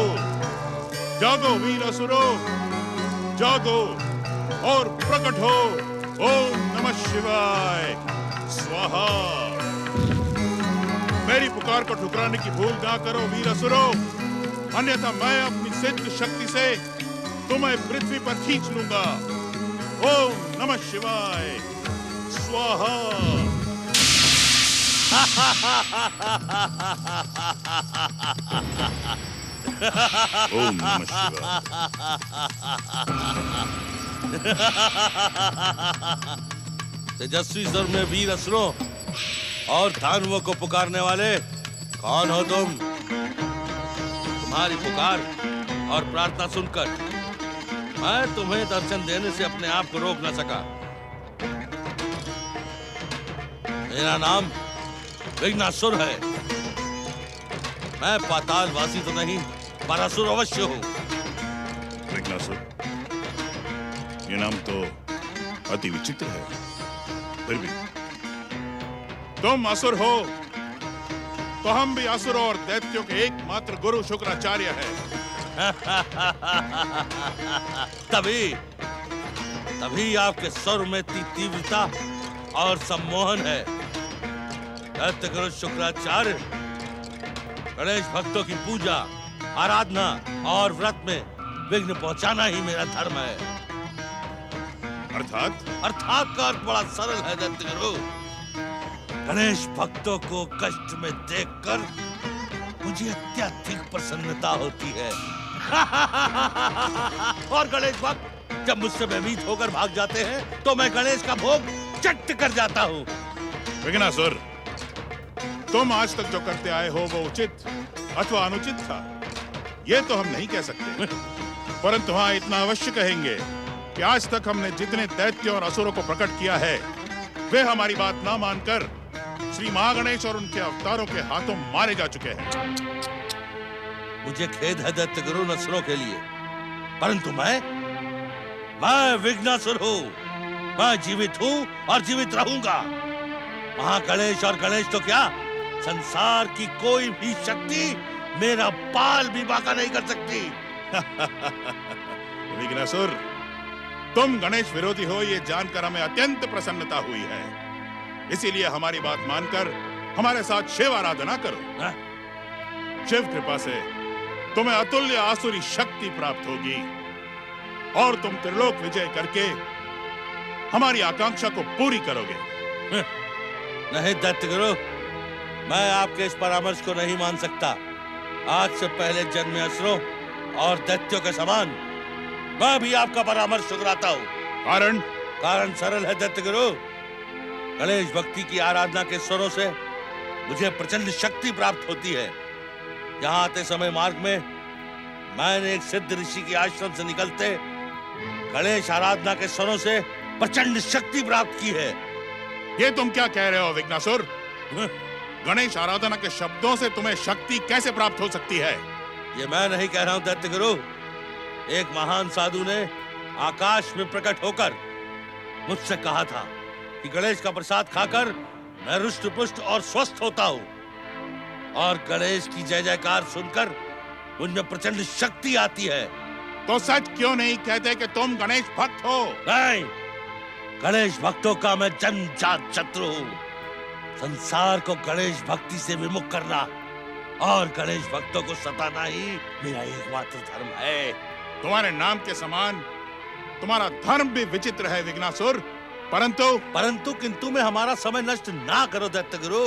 जागो वीर असुरों, जागो और प्रकट हो। ओम नमः शिवाय। स्वाहा। मेरी पुकार को ठुकराने की भूल ना करो वीर असुरों, अन्यथा मैं अपनी सिद्ध शक्ति से तुम्हें पृथ्वी पर खींच लूंगा। ओम नमः शिवाय। स्वाहा। ओम नमः शिवाय। तेजस्वी स्वर में वीर असुरों और दानवों को पुकारने वाले कौन हो तुम? तुम्हारी पुकार और प्रार्थना सुनकर मैं तुम्हें दर्शन देने से अपने आप को रोक न सका। मेरा नाम विघ्नासुर है। मैं पातालवासी तो नहीं, पर असुर अवश्य हूँ। विघ्नासुर, ये नाम तो अति विचित्र है। फिर भी तुम असुर हो तो हम भी असुर और दैत्यों के एकमात्र गुरु शुक्राचार्य हैं। तभी आपके स्वर में तीव्रता और सम्मोहन है। दैत्य गुरु शुक्राचार्य गणेश भक्तों की पूजा, आराधना और व्रत में विघ्न पहुंचाना ही मेरा धर्म है। अर्थात का अर्थ बड़ा सरल है दैत्य गुरु। गणेश भक्तों को कष्ट में देखकर मुझे अत्यधिक प्रसन्नता होती है। और गणेश भक्त जब मुझसे भयभीत होकर भाग जाते हैं तो मैं गणेश का भोग चट्ट कर जाता हूँ। विघ्नासुर, तुम आज तक जो करते आए हो वो उचित अथवा अनुचित था, ये तो हम नहीं कह सकते। परंतु हाँ, इतना अवश्य कहेंगे कि आज तक हमने जितने दैत्यों और असुरों को प्रकट किया है, वे हमारी बात ना मानकर श्री महागणेश और उनके अवतारों के हाथों मारे जा चुके हैं। मुझे खेद है दैत्य गुरु असुरों के लिए, परंतु मैं विघ्नासुर हूँ। मैं जीवित हूँ और जीवित रहूंगा। महागणेश और गणेश तो क्या, संसार की कोई भी शक्ति मेरा बाल भी बांका नहीं कर सकती। विघ्नासुर, तुम गणेश विरोधी हो ये जानकर हमें अत्यंत प्रसन्नता हुई है। इसीलिए हमारी बात मानकर हमारे साथ शिव आराधना करो। शिव कृपा से तुम्हें अतुल्य आसुरी शक्ति प्राप्त होगी और तुम त्रिलोक विजय करके हमारी आकांक्षा को पूरी करोगे। नहीं दैत्य गुरु, मैं आपके इस परामर्श को नहीं मान सकता। आज से पहले जन्मे असुरों और दैत्यों के समान मैं भी आपका परामर्श ठुकराता हूँ। कारण सरल है दैत्य गुरु। गणेश भक्ति की आराधना के स्वरों से मुझे प्रचंड शक्ति प्राप्त होती है। यहाँ आते समय मार्ग में मैंने एक सिद्ध ऋषि के आश्रम से निकलते गणेश आराधना के स्वरों से प्रचंड शक्ति प्राप्त की है। ये तुम क्या कह रहे हो विघ्नासुर? गणेश आराधना के शब्दों से तुम्हें शक्ति कैसे प्राप्त हो सकती है? ये मैं नहीं कह रहा हूं दैत्य गुरु। एक महान साधु ने आकाश में प्रकट होकर मुझसे कहा था कि गणेश का प्रसाद खाकर मैं रुष्ट पुष्ट और स्वस्थ होता हूँ, और गणेश की जय जयकार सुनकर मुझमें प्रचंड शक्ति आती है। तो सच क्यों नहीं कहते कि तुम गणेश भक्त हो? नहीं, गणेश भक्तों का मैं जन्मजात शत्रु हूँ। संसार को गणेश भक्ति से विमुख करना और गणेश भक्तों को सताना ही मेरा एकमात्र धर्म है। तुम्हारे नाम के समान तुम्हारा धर्म भी विचित्र है विघ्नासुर, परंतु किंतु में हमारा समय नष्ट ना करो दैत्य गुरु।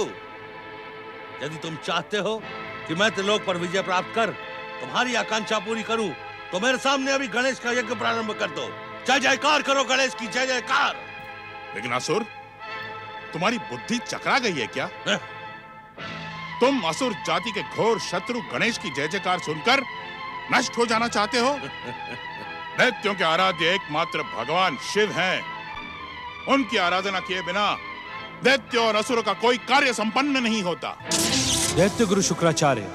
यदि तुम चाहते हो कि मैं त्रिलोक पर विजय प्राप्त कर तुम्हारी आकांक्षा पूरी करूं, तो मेरे सामने अभी गणेश का यज्ञ प्रारंभ कर दो। जय जयकार करो गणेश की, जय जयकार। विघ्नासुर, तुम्हारी बुद्धि चकरा गई है क्या? तुम असुर जाति के घोर शत्रु गणेश की जय जयकार सुनकर नष्ट हो जाना चाहते हो? दैत्यों के आराध्य एकमात्र भगवान शिव हैं। उनकी आराधना किए बिना दैत्य और असुरों का कोई कार्य संपन्न नहीं होता। दैत्य गुरु शुक्राचार्य,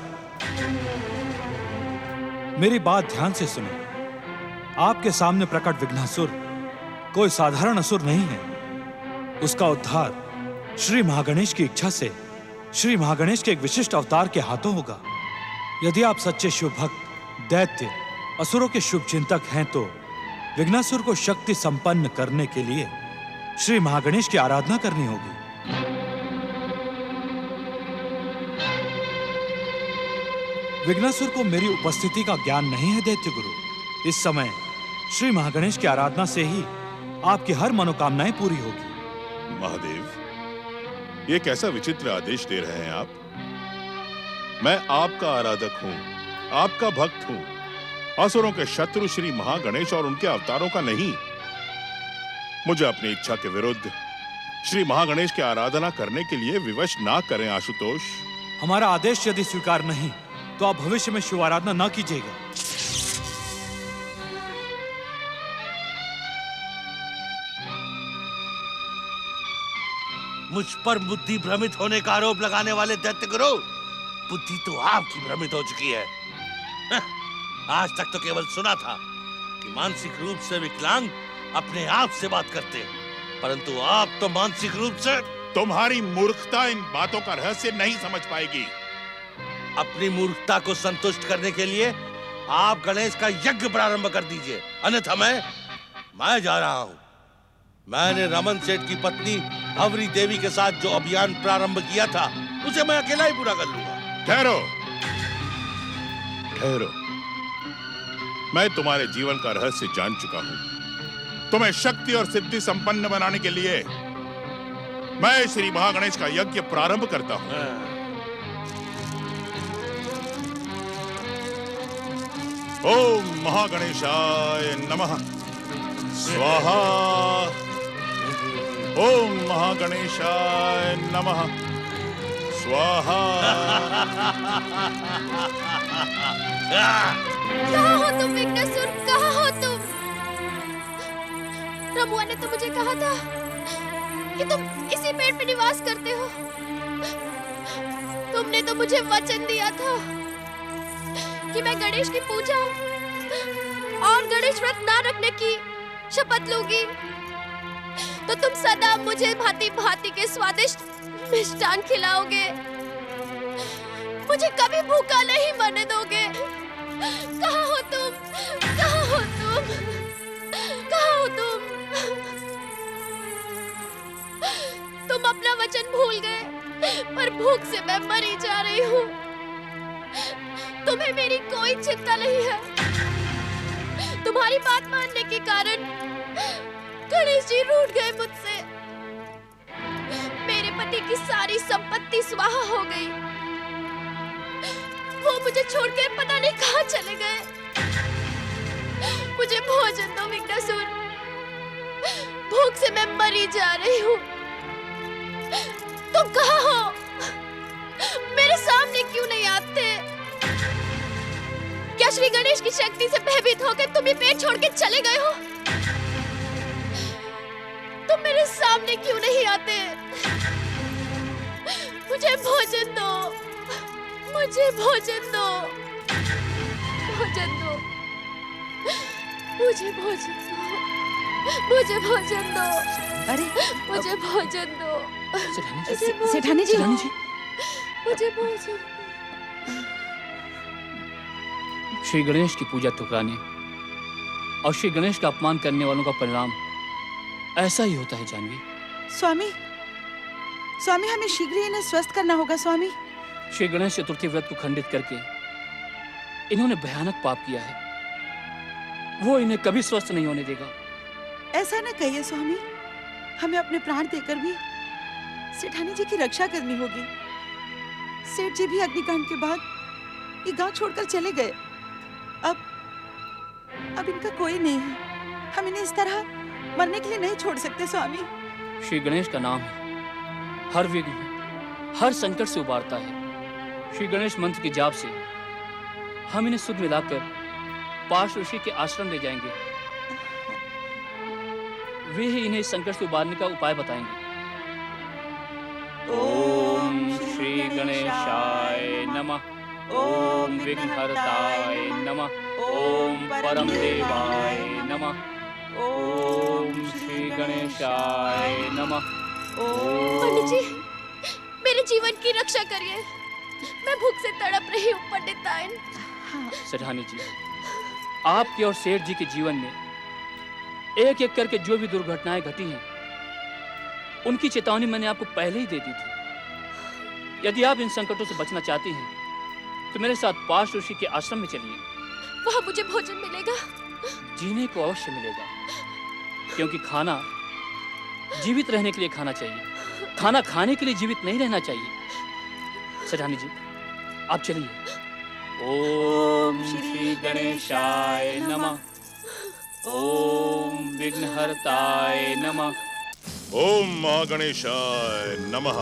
मेरी बात ध्यान से सुनो। आपके सामने प्रकट विघ्नासुर कोई साधारण असुर नहीं है। उसका उद्धार श्री महागणेश की इच्छा से श्री महागणेश के एक विशिष्ट अवतार के हाथों होगा। यदि आप सच्चे शिव भक्त, दैत्य, असुरों के शुभ चिंतक हैं तो विघ्नासुर को शक्ति संपन्न करने के लिए श्री महागणेश की आराधना करनी होगी। विघ्नासुर को मेरी उपस्थिति का ज्ञान नहीं है दैत्य गुरु। इस समय श्री महागणेश की आराधना से ही आपकी हर मनोकामनाएं पूरी होगी। महादेव, ये कैसा विचित्र आदेश दे रहे हैं आप? मैं आपका आराधक हूं, आपका भक्त हूं, असुरों के शत्रु श्री महागणेश और उनके अवतारों का नहीं। मुझे अपनी इच्छा के विरुद्ध श्री महागणेश की आराधना करने के लिए विवश ना करें आशुतोष। हमारा आदेश यदि स्वीकार नहीं तो आप भविष्य में शिव आराधना न कीजिएगा। मुझ पर बुद्धि भ्रमित होने का आरोप लगाने वाले दैत्य गुरु, बुद्धि तो आपकी भ्रमित हो चुकी है। आज तक तो केवल सुना था कि मानसिक रूप से विकलांग अपने आप से बात करते हैं, परंतु आप तो मानसिक रूप से। तुम्हारी मूर्खता इन बातों का रहस्य नहीं समझ पाएगी। अपनी मूर्खता को संतुष्ट करने के लिए आप गणेश का यज्ञ प्रारंभ कर दीजिए, अन्यथा मैं जा रहा हूं। मैंने रमन सेठ की पत्नी अवरी देवी के साथ जो अभियान प्रारंभ किया था उसे मैं अकेला ही पूरा कर लूंगा। ठहरो, ठहरो। मैं तुम्हारे जीवन का रहस्य जान चुका हूं। तुम्हें शक्ति और सिद्धि संपन्न बनाने के लिए मैं श्री महागणेश का यज्ञ प्रारंभ करता हूं। ओम महागणेशाय नमः स्वाहा। ओम महागणेशाय नमः स्वाहा। कहाँ हो तुम विघ्नासुर, कहाँ हो तुम? रमुआ ने तो मुझे कहा था कि तुम इसी पेड़ पे निवास करते हो। तुमने तो मुझे वचन दिया था कि मैं गणेश की पूजा और गणेश व्रत ना रखने की शपथ लूंगी, तो तुम सदा मुझे भांति भांति के स्वादिष्ट मिष्टान खिलाओगे, मुझे कभी भूखा नहीं मरने दोगे। कहाँ हो तुम, कहाँ हो तुम, कहाँ हो तुम? तुम अपना वचन भूल गए, पर भूख से मैं मरी जा रही हूँ। तुम्हें मेरी कोई चिंता नहीं है। तुम्हारी बात मानने के कारण गणेश जी रूठ गए मुझसे। मेरे पति की सारी संपत्ति स्वाहा हो गई। वो मुझे छोड़कर पता नहीं कहाँ चले गए। मुझे भोजन दो विघ्नासुर, भूख से मैं मरी जा रही हूँ। तुम कहाँ हो? मेरे सामने क्यों नहीं आते? क्या श्री गणेश की शक्ति से भयभीत होकर तुम ये पेट छोड़ के चले गए हो? तुम मेरे सामने क्यों नहीं आते? मुझे भोजन दो, मुझे भोजन दो, भोजन दो, मुझे भोजन दो, मुझे भोजन दो। अरे मुझे भोजन दो। सेठानी जी, मुझे भोजन। श्री गणेश की पूजा ठुकराने और श्री गणेश का अपमान करने वालों का परिणाम ऐसा ही होता है जानवी। स्वामी, स्वामी हमें शीघ्र ही इन्हें स्वस्थ करना होगा स्वामी। श्री गणेश चतुर्थी व्रत को खंडित करके इन्होंने भयानक पाप किया है। वो इन्हें कभी स्वस्थ नहीं होने देगा। ऐसा न कहिए स्वामी, हमें अपने प्राण देकर भी सेठानी जी की रक्षा करनी होगी। सेठ जी भी अग्निकांड के बाद ये गांव छोड़कर चले गए। अब इनका कोई नहीं है। हम इन्हें इस तरह मरने के लिए नहीं छोड़ सकते स्वामी। श्री गणेश का नाम है, हर विघ्न, हर संकट से उबारता है। श्री गणेश मंत्र के जाप से हम इन्हें सुध मिलाकर पार्श्व ऋषि के आश्रम ले जाएंगे। वे ही इन्हें इस संकट से उबारने का उपाय बताएंगे। ओम श्री गणेशाय नमः। ओम विघ्नहर्ताय नमः। ओम परम देवाय नमः। ओम श्री गणेशाय नमः। पंडित जी, मेरे जीवन की रक्षा करिए। मैं भूख से तड़प रही हूँ पंडित तायन। सेठानी जी, आपके और सेठ जी के जीवन में एक एक करके जो भी दुर्घटनाएं घटी हैं, उनकी चेतावनी मैंने आपको पहले ही दे दी थी। यदि आप इन संकटों से बचना चाहती हैं, तो मेरे साथ पार्श्व ऋषि के आश्रम में चलिए। वहाँ मुझे भोजन मिलेगा? जीने को अवश्य मिलेगा, क्योंकि खाना जीवित रहने के लिए खाना चाहिए, खाना खाने के लिए जीवित नहीं रहना चाहिए। सेठानी जी, आप चलिए। ओम श्री गणेशाय नमः। ओम विघ्नहर्ताय नमः। ओम महागणेशाय नमः।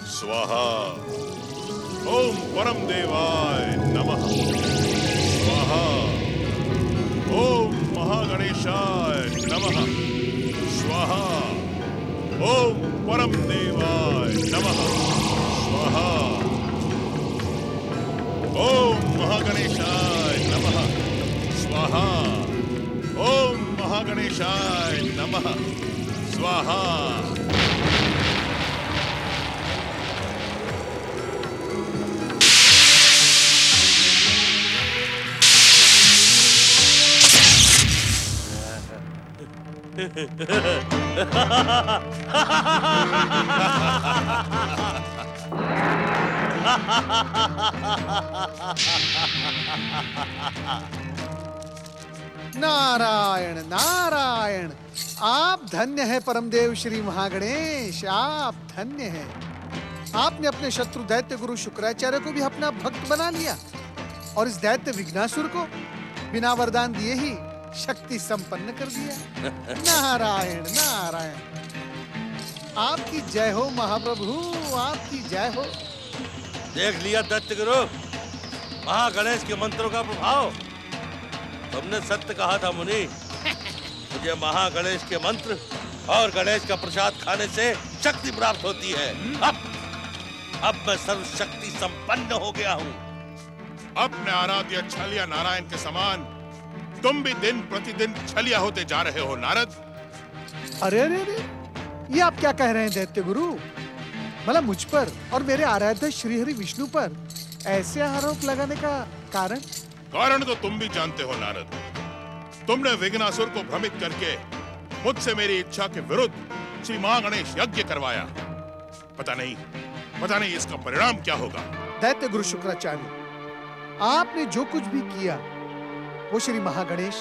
स्वाहा। ओम परम देवाय नमः। स्वाहा। ओम महागणेशाय नमः। स्वाहा। ओम परम देवाय नमः। स्वाहा। ओम महागणेशाय नमः। स्वाहा। ओम महागणेशाय नमः। स्वाहा। नारायण नारायण, आप धन्य है परमदेव श्री महागणेश, आप धन्य हैं। आपने अपने शत्रु दैत्य गुरु शुक्राचार्य को भी अपना भक्त बना लिया और इस दैत्य विघ्नासुर को बिना वरदान दिए ही शक्ति संपन्न कर दिया। नारायण नारायण, आपकी जय हो महाप्रभु, आपकी जय हो। देख लिया दैत्य गुरु, महागणेश के मंत्रों का प्रभाव। तुमने सत्य कहा था मुनि। मुझे महागणेश के मंत्र और गणेश का प्रसाद खाने से शक्ति प्राप्त होती है। अब मैं सर्वशक्ति संपन्न हो गया हूँ। अपने आराध्य छलिया नारायण के समान तुम भी दिन प्रतिदिन छलिया होते जा रहे हो नारद। अरे अरे अरे, ये आप क्या कह रहे हैं दैत्य गुरु? मतलब मुझ पर और मेरे आराध्य श्रीहरि विष्णु पर ऐसे आरोप लगाने का कारण? कारण तो तुम भी जानते हो नारद। तुमने विघ्नासुर को भ्रमित करके मुझसे मेरी इच्छा के विरुद्ध श्री महागणेश यज्ञ करवाया। पता नहीं इसका परिणाम क्या होगा। दैत्य गुरु शुक्राचार्य, आपने जो कुछ भी किया वो श्री महागणेश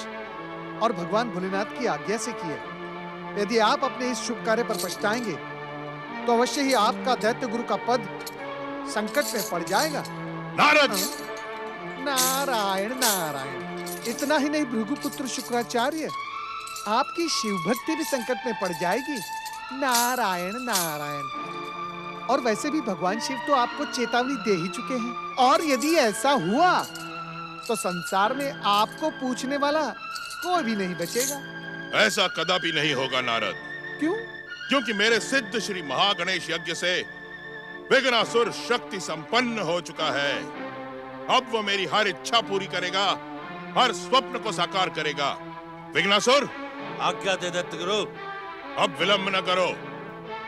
और भगवान भोलेनाथ की आज्ञा से किया। यदि आप अपने इस शुभ कार्य पर पछताएंगे तो अवश्य ही आपका दैत्य गुरु का पद संकट में पड़ जाएगा। नारद! नारायण नारायण, इतना ही नहीं भृगुपुत्र शुक्राचार्य, आपकी शिव भक्ति भी संकट में पड़ जाएगी। नारायण नारायण। और वैसे भी भगवान शिव तो आपको चेतावनी दे ही चुके हैं, और यदि ऐसा हुआ तो संसार में आपको पूछने वाला कोई भी नहीं बचेगा। ऐसा कदापि नहीं होगा नारद। क्यों? क्योंकि मेरे सिद्ध श्री महागणेश यज्ञ से विघ्नासुर शक्ति संपन्न हो चुका है। अब वो मेरी हर इच्छा पूरी करेगा, हर स्वप्न को साकार करेगा। विघ्नासुर, आज्ञा दे दैत्य गुरु। अब विलंब न करो,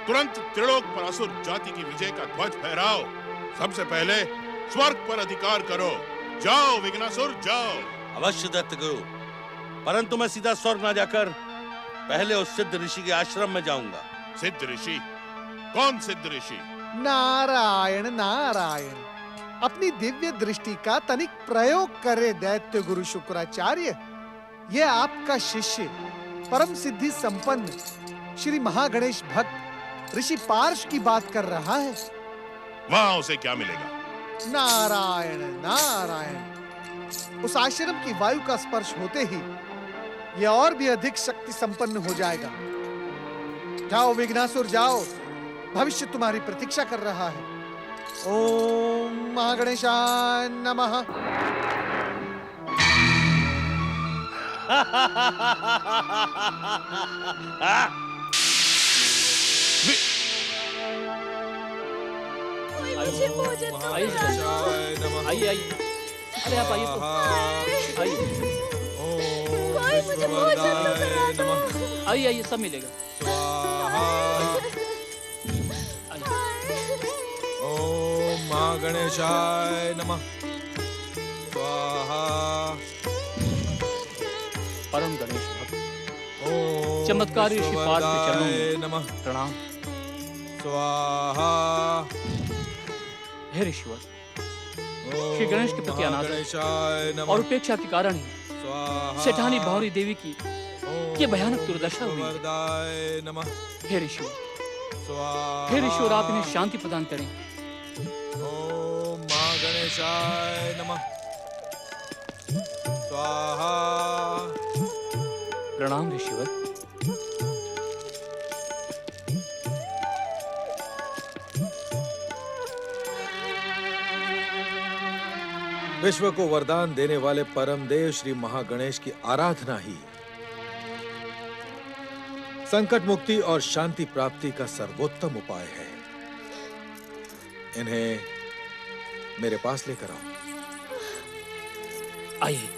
तुरंत त्रिलोक पर असुर जाति की विजय का ध्वज फहराओ। सबसे पहले स्वर्ग पर अधिकार करो। जाओ विघ्नासुर, जाओ। अवश्य दैत्य गुरु, परंतु मैं सीधा स्वर्ग न जाकर पहले उस सिद्ध ऋषि के आश्रम में जाऊंगा। सिद्ध ऋषि? कौन सिद्ध ऋषि? नारायण नारायण, अपनी दिव्य दृष्टि का तनिक प्रयोग करे दैत्य गुरु शुक्राचार्य। ये आपका शिष्य परम सिद्धि संपन्न श्री महागणेश भक्त ऋषि पार्श की बात कर रहा है। वहां उसे क्या मिलेगा? नारायण नारायण, उस आश्रम की वायु का स्पर्श होते ही यह और भी अधिक शक्ति संपन्न हो जाएगा। जाओ विघ्नासुर जाओ, भविष्य तुम्हारी प्रतीक्षा कर रहा है। ओम महागणेशाय नमः। मुझे भोजन तो करा दो। आइए आइए, अरे आप आइए तो आइए। कोई मुझे भोजन तो करा दो। आइए आइए, सब मिलेगा। ओम महागणेशाय नमः। स्वाहा। परम गणेश भक्त, चमत्कारी ऋषि पार्थ के चरणों में प्रणाम। स्वाहा। हे ईश्वर, श्री गणेश के प्रति अनादर और उपेक्षा के कारण ही सेठानी भौरी देवी की ये भयानक दुर्दशा हुई। हे ईश्वर, हे ईश्वर, आप इन्हें शांति प्रदान करें। ओम महागणेशाय नमः। स्वाहा। प्रणाम ईश्वर। विश्व को वरदान देने वाले परम देव श्री महागणेश की आराधना ही संकट मुक्ति और शांति प्राप्ति का सर्वोत्तम उपाय है। इन्हें मेरे पास लेकर आओ। आइए।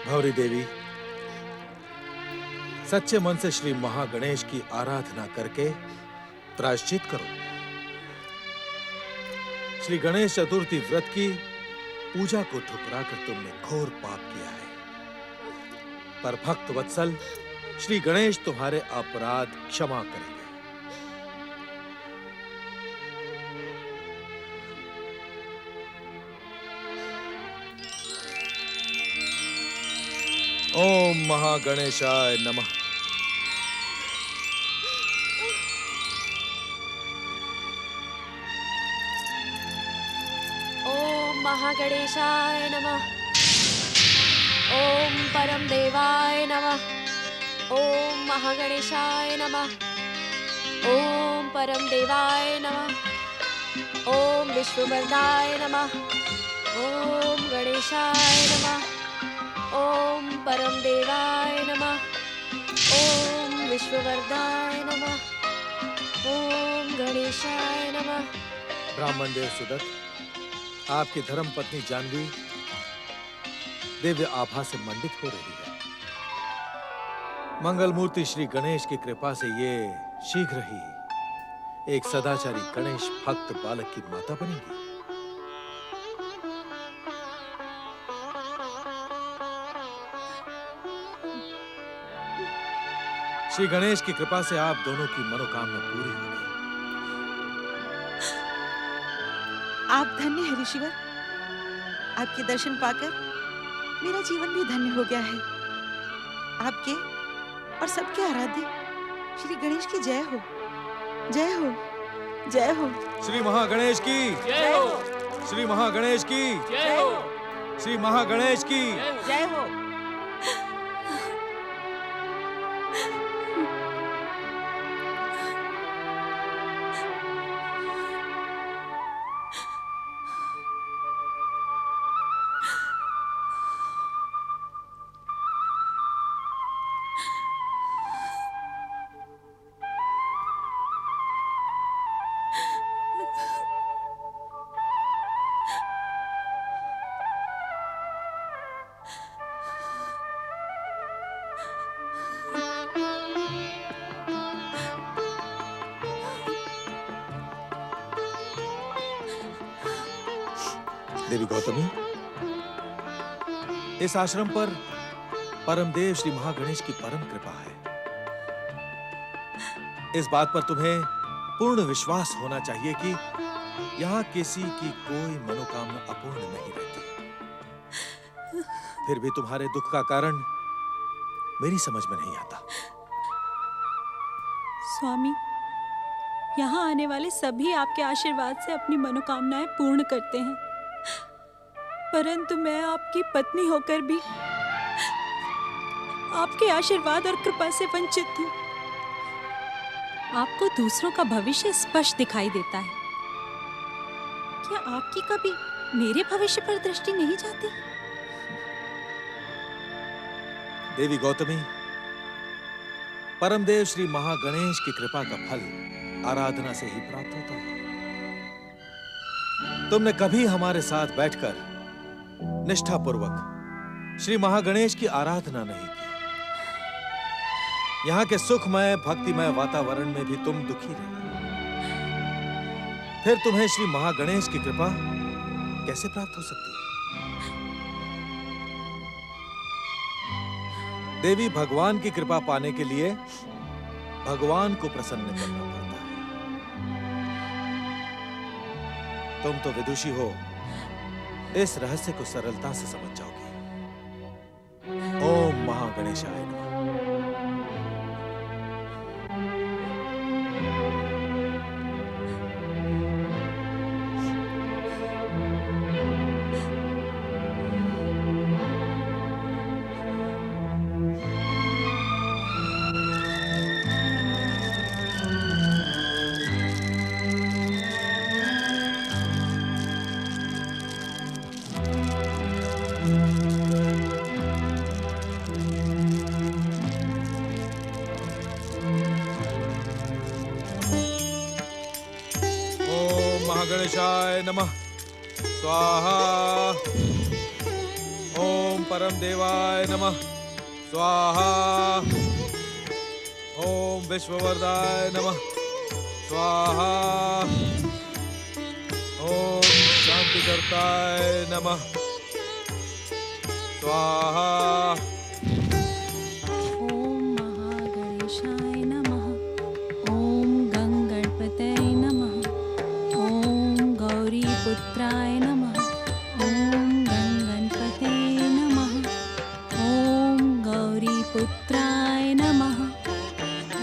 भौरी देवी, सच्चे मन से श्री महागणेश की आराधना करके प्रायश्चित करो। श्री गणेश चतुर्थी व्रत की पूजा को ठुकराकर तुमने घोर पाप किया है, पर भक्त वत्सल श्री गणेश तुम्हारे अपराध क्षमा करेंगे। ओम महागणेशाय नमः। महागणेशाय नमः। ओम परम देवाय नमः। ओम महागणेशाय नमः। ओम परम देवाय नमः। ओम विश्ववरदाय नमः। ओम गणेशाय नमः। ओम परम देवाय नमः। ओम विश्ववरदाय नमः। ओम गणेशाय नमः। ब्राह्मण देव सुदत्त, आपकी धर्म पत्नी जानवी दिव्य आभा से मंडित हो रही है। मंगल मूर्ति श्री गणेश की कृपा से ये शीघ्र ही एक सदाचारी गणेश भक्त बालक की माता बनेगी। श्री गणेश की कृपा से आप दोनों की मनोकामना पूरी होगी। आप धन्य हैं ऋषिवर। आपके दर्शन पाकर मेरा जीवन भी धन्य हो गया है। आपके और सबके आराध्य श्री गणेश की जय हो, जय हो, जय हो। श्री महागणेश की जय हो। श्री महागणेश की जय हो। श्री महागणेश की जय हो। देवी गौतमी, इस आश्रम पर परमदेव श्री महागणेश की परम कृपा है। इस बात पर तुम्हें पूर्ण विश्वास होना चाहिए कि यहाँ किसी की कोई मनोकामना अपूर्ण नहीं रहती। फिर भी तुम्हारे दुख का कारण मेरी समझ में नहीं आता। स्वामी, यहाँ आने वाले सभी आपके आशीर्वाद से अपनी मनोकामनाएं पूर्ण करते हैं, परंतु मैं आपकी पत्नी होकर भी आपके आशीर्वाद और कृपा से वंचित हूँ। आपको दूसरों का भविष्य स्पष्ट दिखाई देता है, क्या आपकी कभी मेरे भविष्य पर दृष्टि नहीं जाती? देवी गौतमी, परमदेव श्री महागणेश की कृपा का फल आराधना से ही प्राप्त होता है। तुमने कभी हमारे साथ बैठकर निष्ठापूर्वक श्री महागणेश की आराधना नहीं की। यहाँ के सुखमय भक्तिमय वातावरण में भी तुम दुखी रहे। फिर तुम्हें श्री महागणेश की कृपा कैसे प्राप्त हो सकती है? देवी, भगवान की कृपा पाने के लिए भगवान को प्रसन्न करना पड़ता है। तुम तो विदुषी हो, इस रहस्य को सरलता से समझ जाओगे। ओम महागणेशाय नमः। गणेशाय नमः स्वाहा। ओम परम देवाय नमः स्वाहा। ओम विश्ववरदाय नमः स्वाहा। ओम शांतिकर्ताय नमः स्वाहा। पुत्राय नमः। ओम गणपते नमः। ओम गौरी पुत्राय नमः।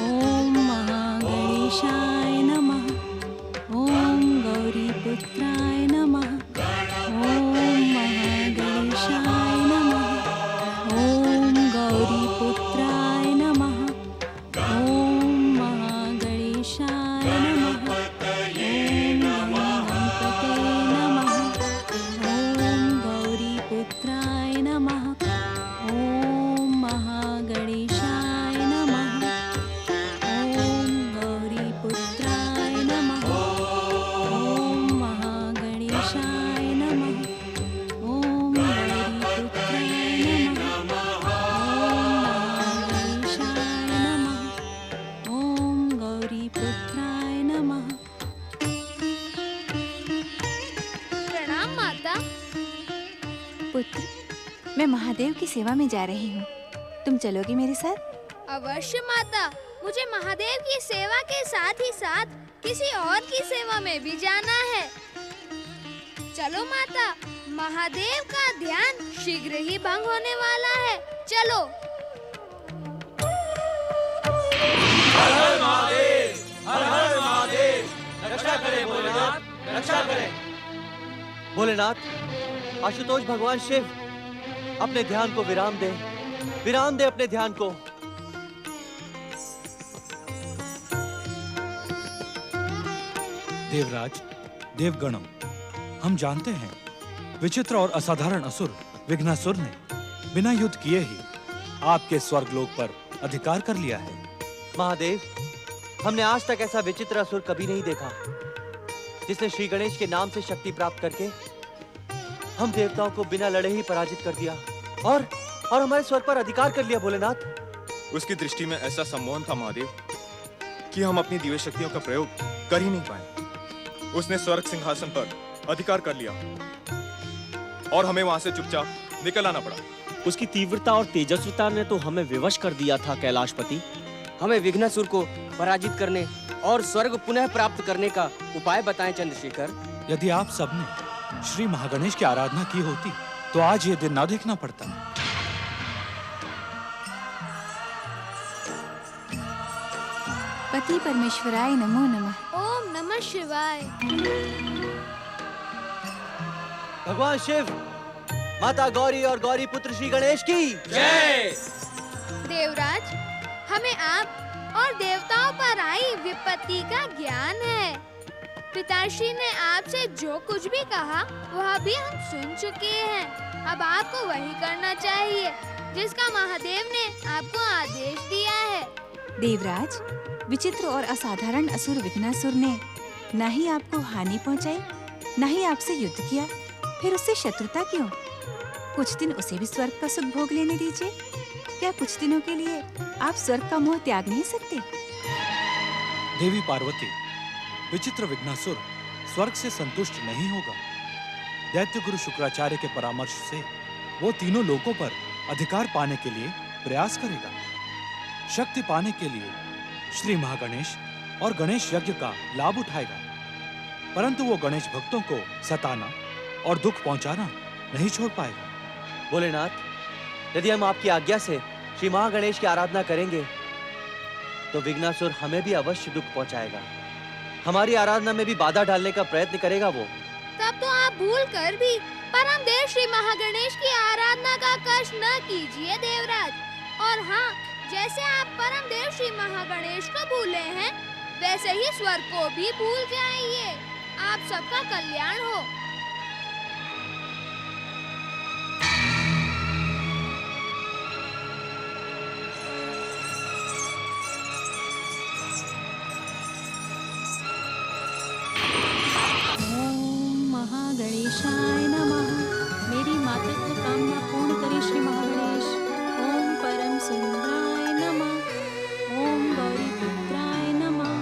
ओम महागणेशाय नमः। ओम गौरी पुत्राय नमः। ओम महागणेशाय नमः। ओम गौरी पुत्राय नमः। ओम महागणेशाय नमः। पुत्र, मैं महादेव की सेवा में जा रही हूँ। तुम चलोगी मेरे साथ? अवश्य माता, मुझे महादेव की सेवा के साथ ही साथ किसी और की सेवा में भी जाना है। चलो माता, महादेव का ध्यान शीघ्र ही भंग होने वाला है। चलो। हर हर महादेव, हर हर महादेव, रक्षा करें भोलेनाथ, रक्षा करें। भोलेनाथ, आशुतोष भगवान शिव अपने ध्यान को विराम दे अपने ध्यान को। देवराज, देवगणों, हम जानते हैं विचित्र और असाधारण असुर विघ्नासुर ने बिना युद्ध किए ही आपके स्वर्गलोक पर अधिकार कर लिया है। महादेव, हमने आज तक ऐसा विचित्र असुर कभी नहीं देखा जिसने श्री गणेश के नाम से शक्ति प्राप्त करके हम देवताओं को बिना लड़े ही पराजित कर दिया और हमारे स्वर्ग पर अधिकार कर लिया। भोलेनाथ, उसकी दृष्टि में ऐसा सम्मोहन था महादेव कि हम अपनी दिव्य शक्तियों का प्रयोग कर ही नहीं पाए। उसने स्वर्ग सिंहासन पर अधिकार कर लिया और हमें वहां से चुपचाप निकल आना पड़ा। उसकी तीव्रता और तेजस्विता ने तो हमें विवश कर दिया था कैलाशपति। हमें विघ्नासुर को पराजित करने और स्वर्ग पुनः प्राप्त करने का उपाय बताएं चंद्रशेखर। यदि आप सबने श्री महागणेश की आराधना की होती तो आज ये दिन ना देखना पड़ता। पति परमेश्वराय नमो नमः। ओम नमः शिवाय। भगवान शिव, माता गौरी और गौरी पुत्र श्री गणेश की जय। देवराज, हमें आप और देवताओं पर आई विपत्ति का ज्ञान है। पिताश्री ने आपसे जो कुछ भी कहा वह भी हम सुन चुके हैं। अब आपको वही करना चाहिए जिसका महादेव ने आपको आदेश दिया है। देवराज, विचित्र और असाधारण असुर विघ्नासुर ने न ही आपको हानि पहुंचाई, न ही आपसे युद्ध किया, फिर उससे शत्रुता क्यों? कुछ दिन उसे भी स्वर्ग का सुख भोग लेने दीजिए। क्या कुछ दिनों के लिए आप स्वर्ग का मोह त्याग नहीं सकते? देवी पार्वती, विचित्र विघ्नासुर स्वर्ग से संतुष्ट नहीं होगा। दैत्य गुरु शुक्राचार्य के परामर्श से वो तीनों लोकों पर अधिकार पाने के लिए प्रयास करेगा। शक्ति पाने के लिए श्री महागणेश और गणेश यज्ञ का लाभ उठाएगा, परंतु वो गणेश भक्तों को सताना और दुख पहुंचाना नहीं छोड़ पाएगा। भोलेनाथ, यदि हम आपकी आज्ञा से श्री महागणेश की आराधना करेंगे तो विघ्नासुर हमें भी अवश्य दुख पहुंचाएगा। हमारी आराधना में भी बाधा डालने का प्रयत्न करेगा वो। तब तो आप भूल कर भी परम देव श्री महागणेश की आराधना का कष्ट न कीजिए देवराज। और हाँ, जैसे आप परम देव श्री महागणेश को भूले हैं, वैसे ही स्वर्ग को भी भूल जाइए। आप सबका कल्याण हो। गणेशाय नमः। मेरी मातृत्व कामना पूर्ण करे श्री महागणेश। ओम परम सुंदराय नमः। ओम गौरी पुत्राय नमः।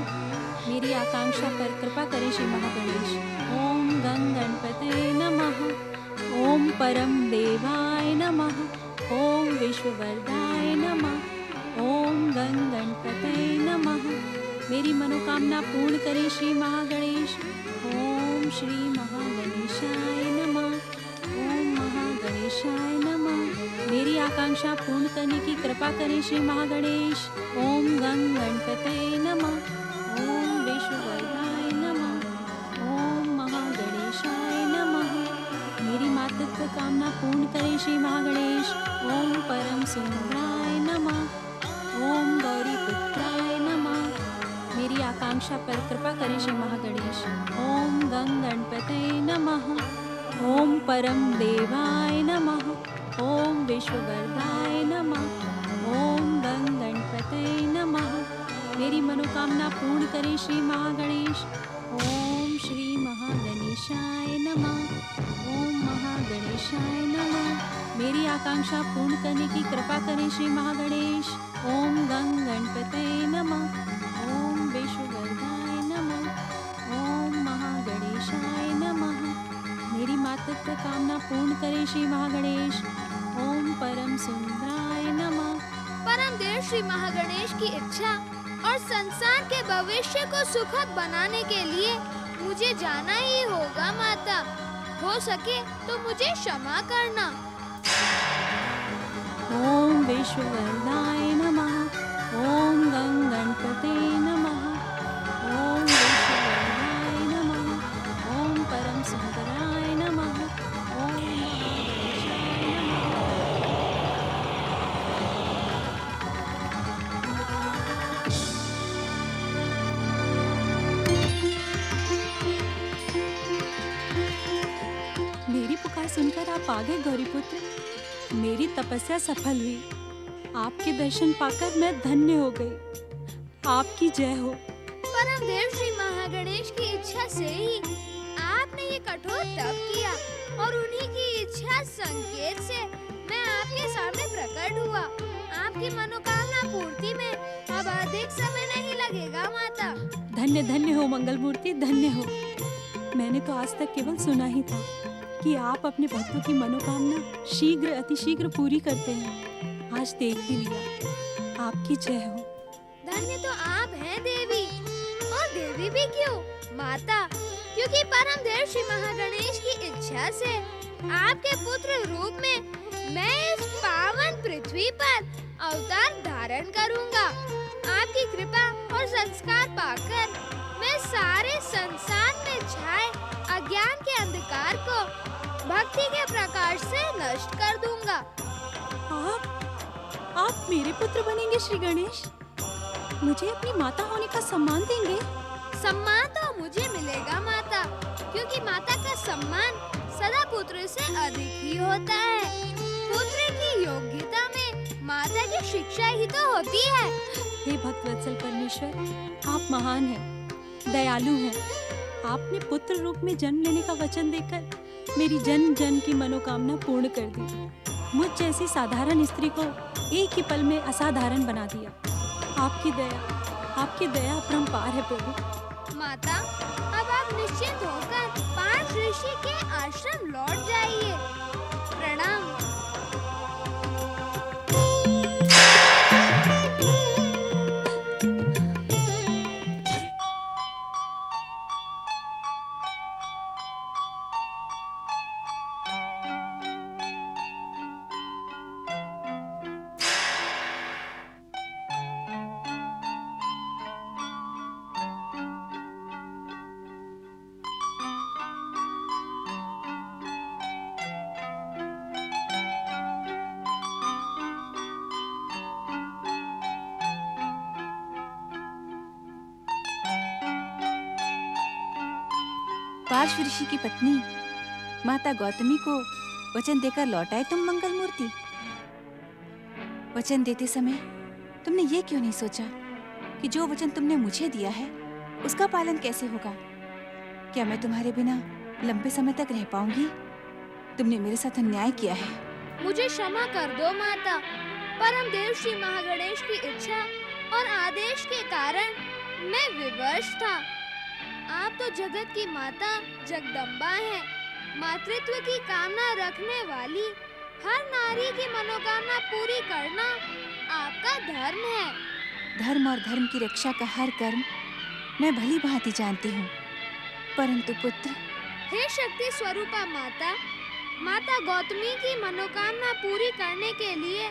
मेरी आकांक्षा पर कृपा करे श्री महागणेश। ओम गंग गणपते नमः। ओम परम देवाय नमः। ओम विश्ववरदाय नमः। ओम गंग गणपते नमः। मेरी मनोकामना पूर्ण करे श्री महागणेश। ओम श्री महागणेशाय नमः। ओम महागणेशाय नमः। मेरी आकांक्षा पूर्ण करने की कृपा करें श्री महागणेश। ओम गंग गणपते नमः। ओम विश्ववरदाय नमः। ओम महागणेशाय नमः। मेरी मातृत्व कामना पूर्ण करें श्री महागणेश। ओम परम सुंदराय नमः। ओम गौरी पुत्राय नमः। मेरी आकांक्षा पर कृपा करें श्री महागणेश। ओम गंग गणपते नमः। ओम परम देवाय नमः। ओम विश्ववरदाय नमः। ओम गंग गणपते नमः। मेरी मनोकामना पूर्ण करें श्री महागणेश। ओम श्री महागणेशाय नमः। ओम महागणेशाय नमः। मेरी आकांक्षा पूर्ण करने की कृपा करें श्री महागणेश। ओम गंग गणपते नमः। ओम विश्ववरदाय नमः। ओम महागणेशाय नमः। मेरी मातृत्व कामना पूर्ण करे श्री महागणेश। ओम परम सुंदराय नमः। परम देव श्री महागणेश की इच्छा और संसार के भविष्य को सुखद बनाने के लिए मुझे जाना ही होगा माता। हो सके तो मुझे क्षमा करना। ओम विश्ववरदाय नमः। ओम गंग गणपते नमः। ओम विश्ववरदाय नमः। ओम परम सुंदराय नमः। ओम महागणेशाय नमः। मेरी पुकार सुनकर आप आ गए गौरीपुत्र। मेरी तपस्या सफल हुई। आपके दर्शन पाकर मैं धन्य हो गई। आपकी जय हो। परम देव श्री महागणेश की इच्छा से ही आपने ये कठोर तप किया और उन्हीं की इच्छा संकेत से मैं आपके सामने प्रकट हुआ। आपकी मनोकामना पूर्ति में अब अधिक समय नहीं लगेगा माता। धन्य धन्य हो मंगल मूर्ति, धन्य हो। मैंने तो आज तक केवल सुना ही था कि आप अपने भक्तों की मनोकामना शीघ्र अतिशीघ्र पूरी करते हैं। आज देख भी लिया। आपकी जय हो। धन्य तो आप हैं देवी, और देवी भी क्यों, माता, क्योंकि परम देव श्री महागणेश की इच्छा से आपके पुत्र रूप में मैं इस पावन पृथ्वी पर अवतार धारण करूंगा। आपकी कृपा और संस्कार पाकर मैं सारे संसार में छाए अज्ञान के अंधकार को भक्ति के प्रकाश से नष्ट कर दूंगा। आप मेरे पुत्र बनेंगे श्री गणेश? मुझे अपनी माता होने का सम्मान देंगे? सम्मान तो मुझे मिलेगा माता, क्योंकि माता का सम्मान सदा पुत्र से अधिक ही होता है। पुत्र की योग्यता में माता की शिक्षा ही तो होती है। हे भक्तवत्सल परमेश्वर, आप महान हैं, दयालु हैं। आपने पुत्र रूप में जन्म लेने का वचन देकर मेरी जन्म जन्म की मनोकामना पूर्ण कर दी। मुझ जैसी साधारण स्त्री को एक ही पल में असाधारण बना दिया। आपकी दया अपरंपार है प्रभु। माता, अब आप निश्चिंत होकर 5 ऋषि के आश्रम लौट जाइए। प्रणाम। पार्श्व ऋषि की पत्नी माता गौतमी को वचन देकर लौट आए तुम मंगल मूर्ति। वचन देते समय तुमने ये क्यों नहीं सोचा कि जो वचन तुमने मुझे दिया है उसका पालन कैसे होगा? क्या मैं तुम्हारे बिना लंबे समय तक रह पाऊंगी? तुमने मेरे साथ अन्याय किया है। मुझे क्षमा कर दो माता। परम देव श्री महागणेश की इच्छा और आदेश के कारण मैं विवश था। आप तो जगत की माता जगदम्बा हैं। मातृत्व की कामना रखने वाली हर नारी की मनोकामना पूरी करना आपका धर्म है। धर्म और धर्म की रक्षा का हर कर्म मैं भली भांति जानती हूँ, परंतु पुत्र। हे शक्ति स्वरूपा माता, माता गौतमी की मनोकामना पूरी करने के लिए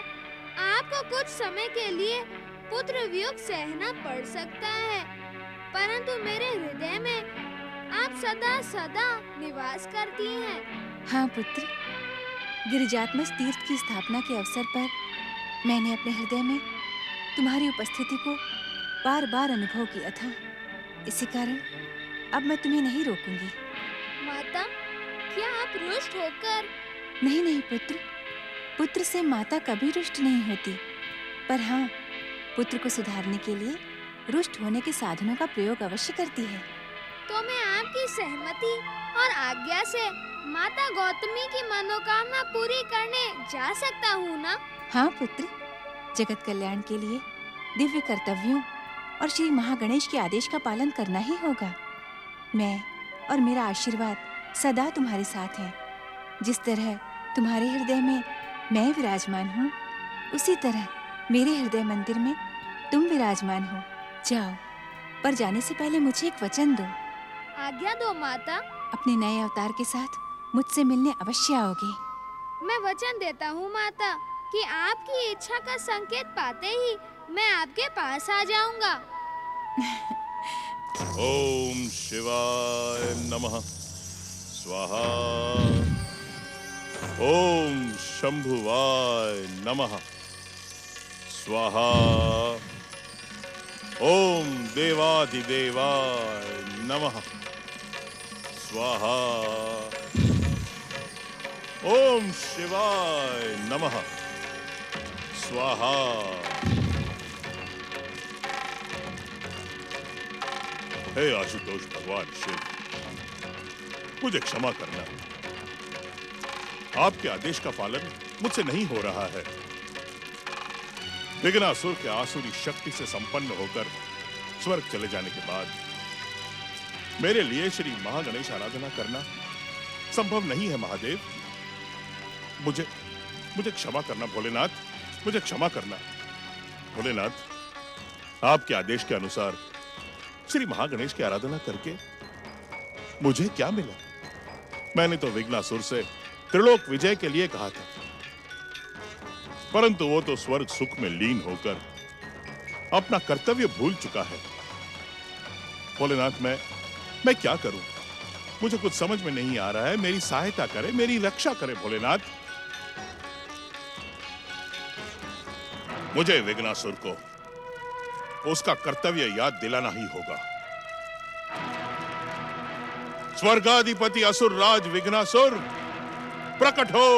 आपको कुछ समय के लिए पुत्र वियोग सहना पड़ सकता है, परंतु मेरे हृदय में आप सदा सदा निवास करती हैं। हाँ पुत्र, गिरिजात्मज तीर्थ की स्थापना के अवसर पर मैंने अपने हृदय में तुम्हारी उपस्थिति को बार बार अनुभव किया था। इसी कारण अब मैं तुम्हें नहीं रोकूंगी। माता, क्या आप रुष्ट होकर? नहीं नहीं पुत्र, पुत्र से माता कभी रुष्ट नहीं होती, पर हाँ, पुत्र को सुधारने के लिए रुष्ट होने के साधनों का प्रयोग अवश्य करती है। तो मैं आपकी सहमति और आज्ञा से माता गौतमी की मनोकामना पूरी करने जा सकता हूँ ना? हाँ पुत्र, जगत कल्याण के लिए दिव्य कर्तव्यों और श्री महागणेश के आदेश का पालन करना ही होगा। मैं और मेरा आशीर्वाद सदा तुम्हारे साथ है। जिस तरह तुम्हारे हृदय में मैं विराजमान हूँ, उसी तरह मेरे हृदय मंदिर में तुम विराजमान हो। जाओ, पर जाने से पहले मुझे एक वचन दो। आज्ञा दो माता। अपने नए अवतार के साथ मुझसे मिलने अवश्य आओगे। मैं वचन देता हूँ माता कि आपकी इच्छा का संकेत पाते ही मैं आपके पास आ जाऊंगा। ओम शिवाय नमः स्वाहा। ओम शंभुवाय नमः स्वाहा। ओम देवादिदेवाय नमः स्वाहा। ओम शिवाय नमः स्वाहा। हे आशुतोष भगवान शिव, मुझे क्षमा करना। आपके आदेश का पालन मुझसे नहीं हो रहा है। विघ्नासुर के आसुरी शक्ति से संपन्न होकर स्वर्ग चले जाने के बाद मेरे लिए श्री महागणेश आराधना करना संभव नहीं है महादेव। मुझे मुझे क्षमा करना भोलेनाथ, मुझे क्षमा करना। भोलेनाथ, आपके आदेश के अनुसार श्री महागणेश की आराधना करके मुझे क्या मिला? मैंने तो विघ्नासुर से त्रिलोक विजय के लिए कहा था, परंतु वो तो स्वर्ग सुख में लीन होकर अपना कर्तव्य भूल चुका है। भोलेनाथ, मैं क्या करूं? मुझे कुछ समझ में नहीं आ रहा है। मेरी सहायता करे, मेरी रक्षा करे भोलेनाथ। मुझे विघ्नासुर को उसका कर्तव्य याद दिलाना ही होगा। स्वर्गाधिपति असुर राज विघ्नासुर, प्रकट हो।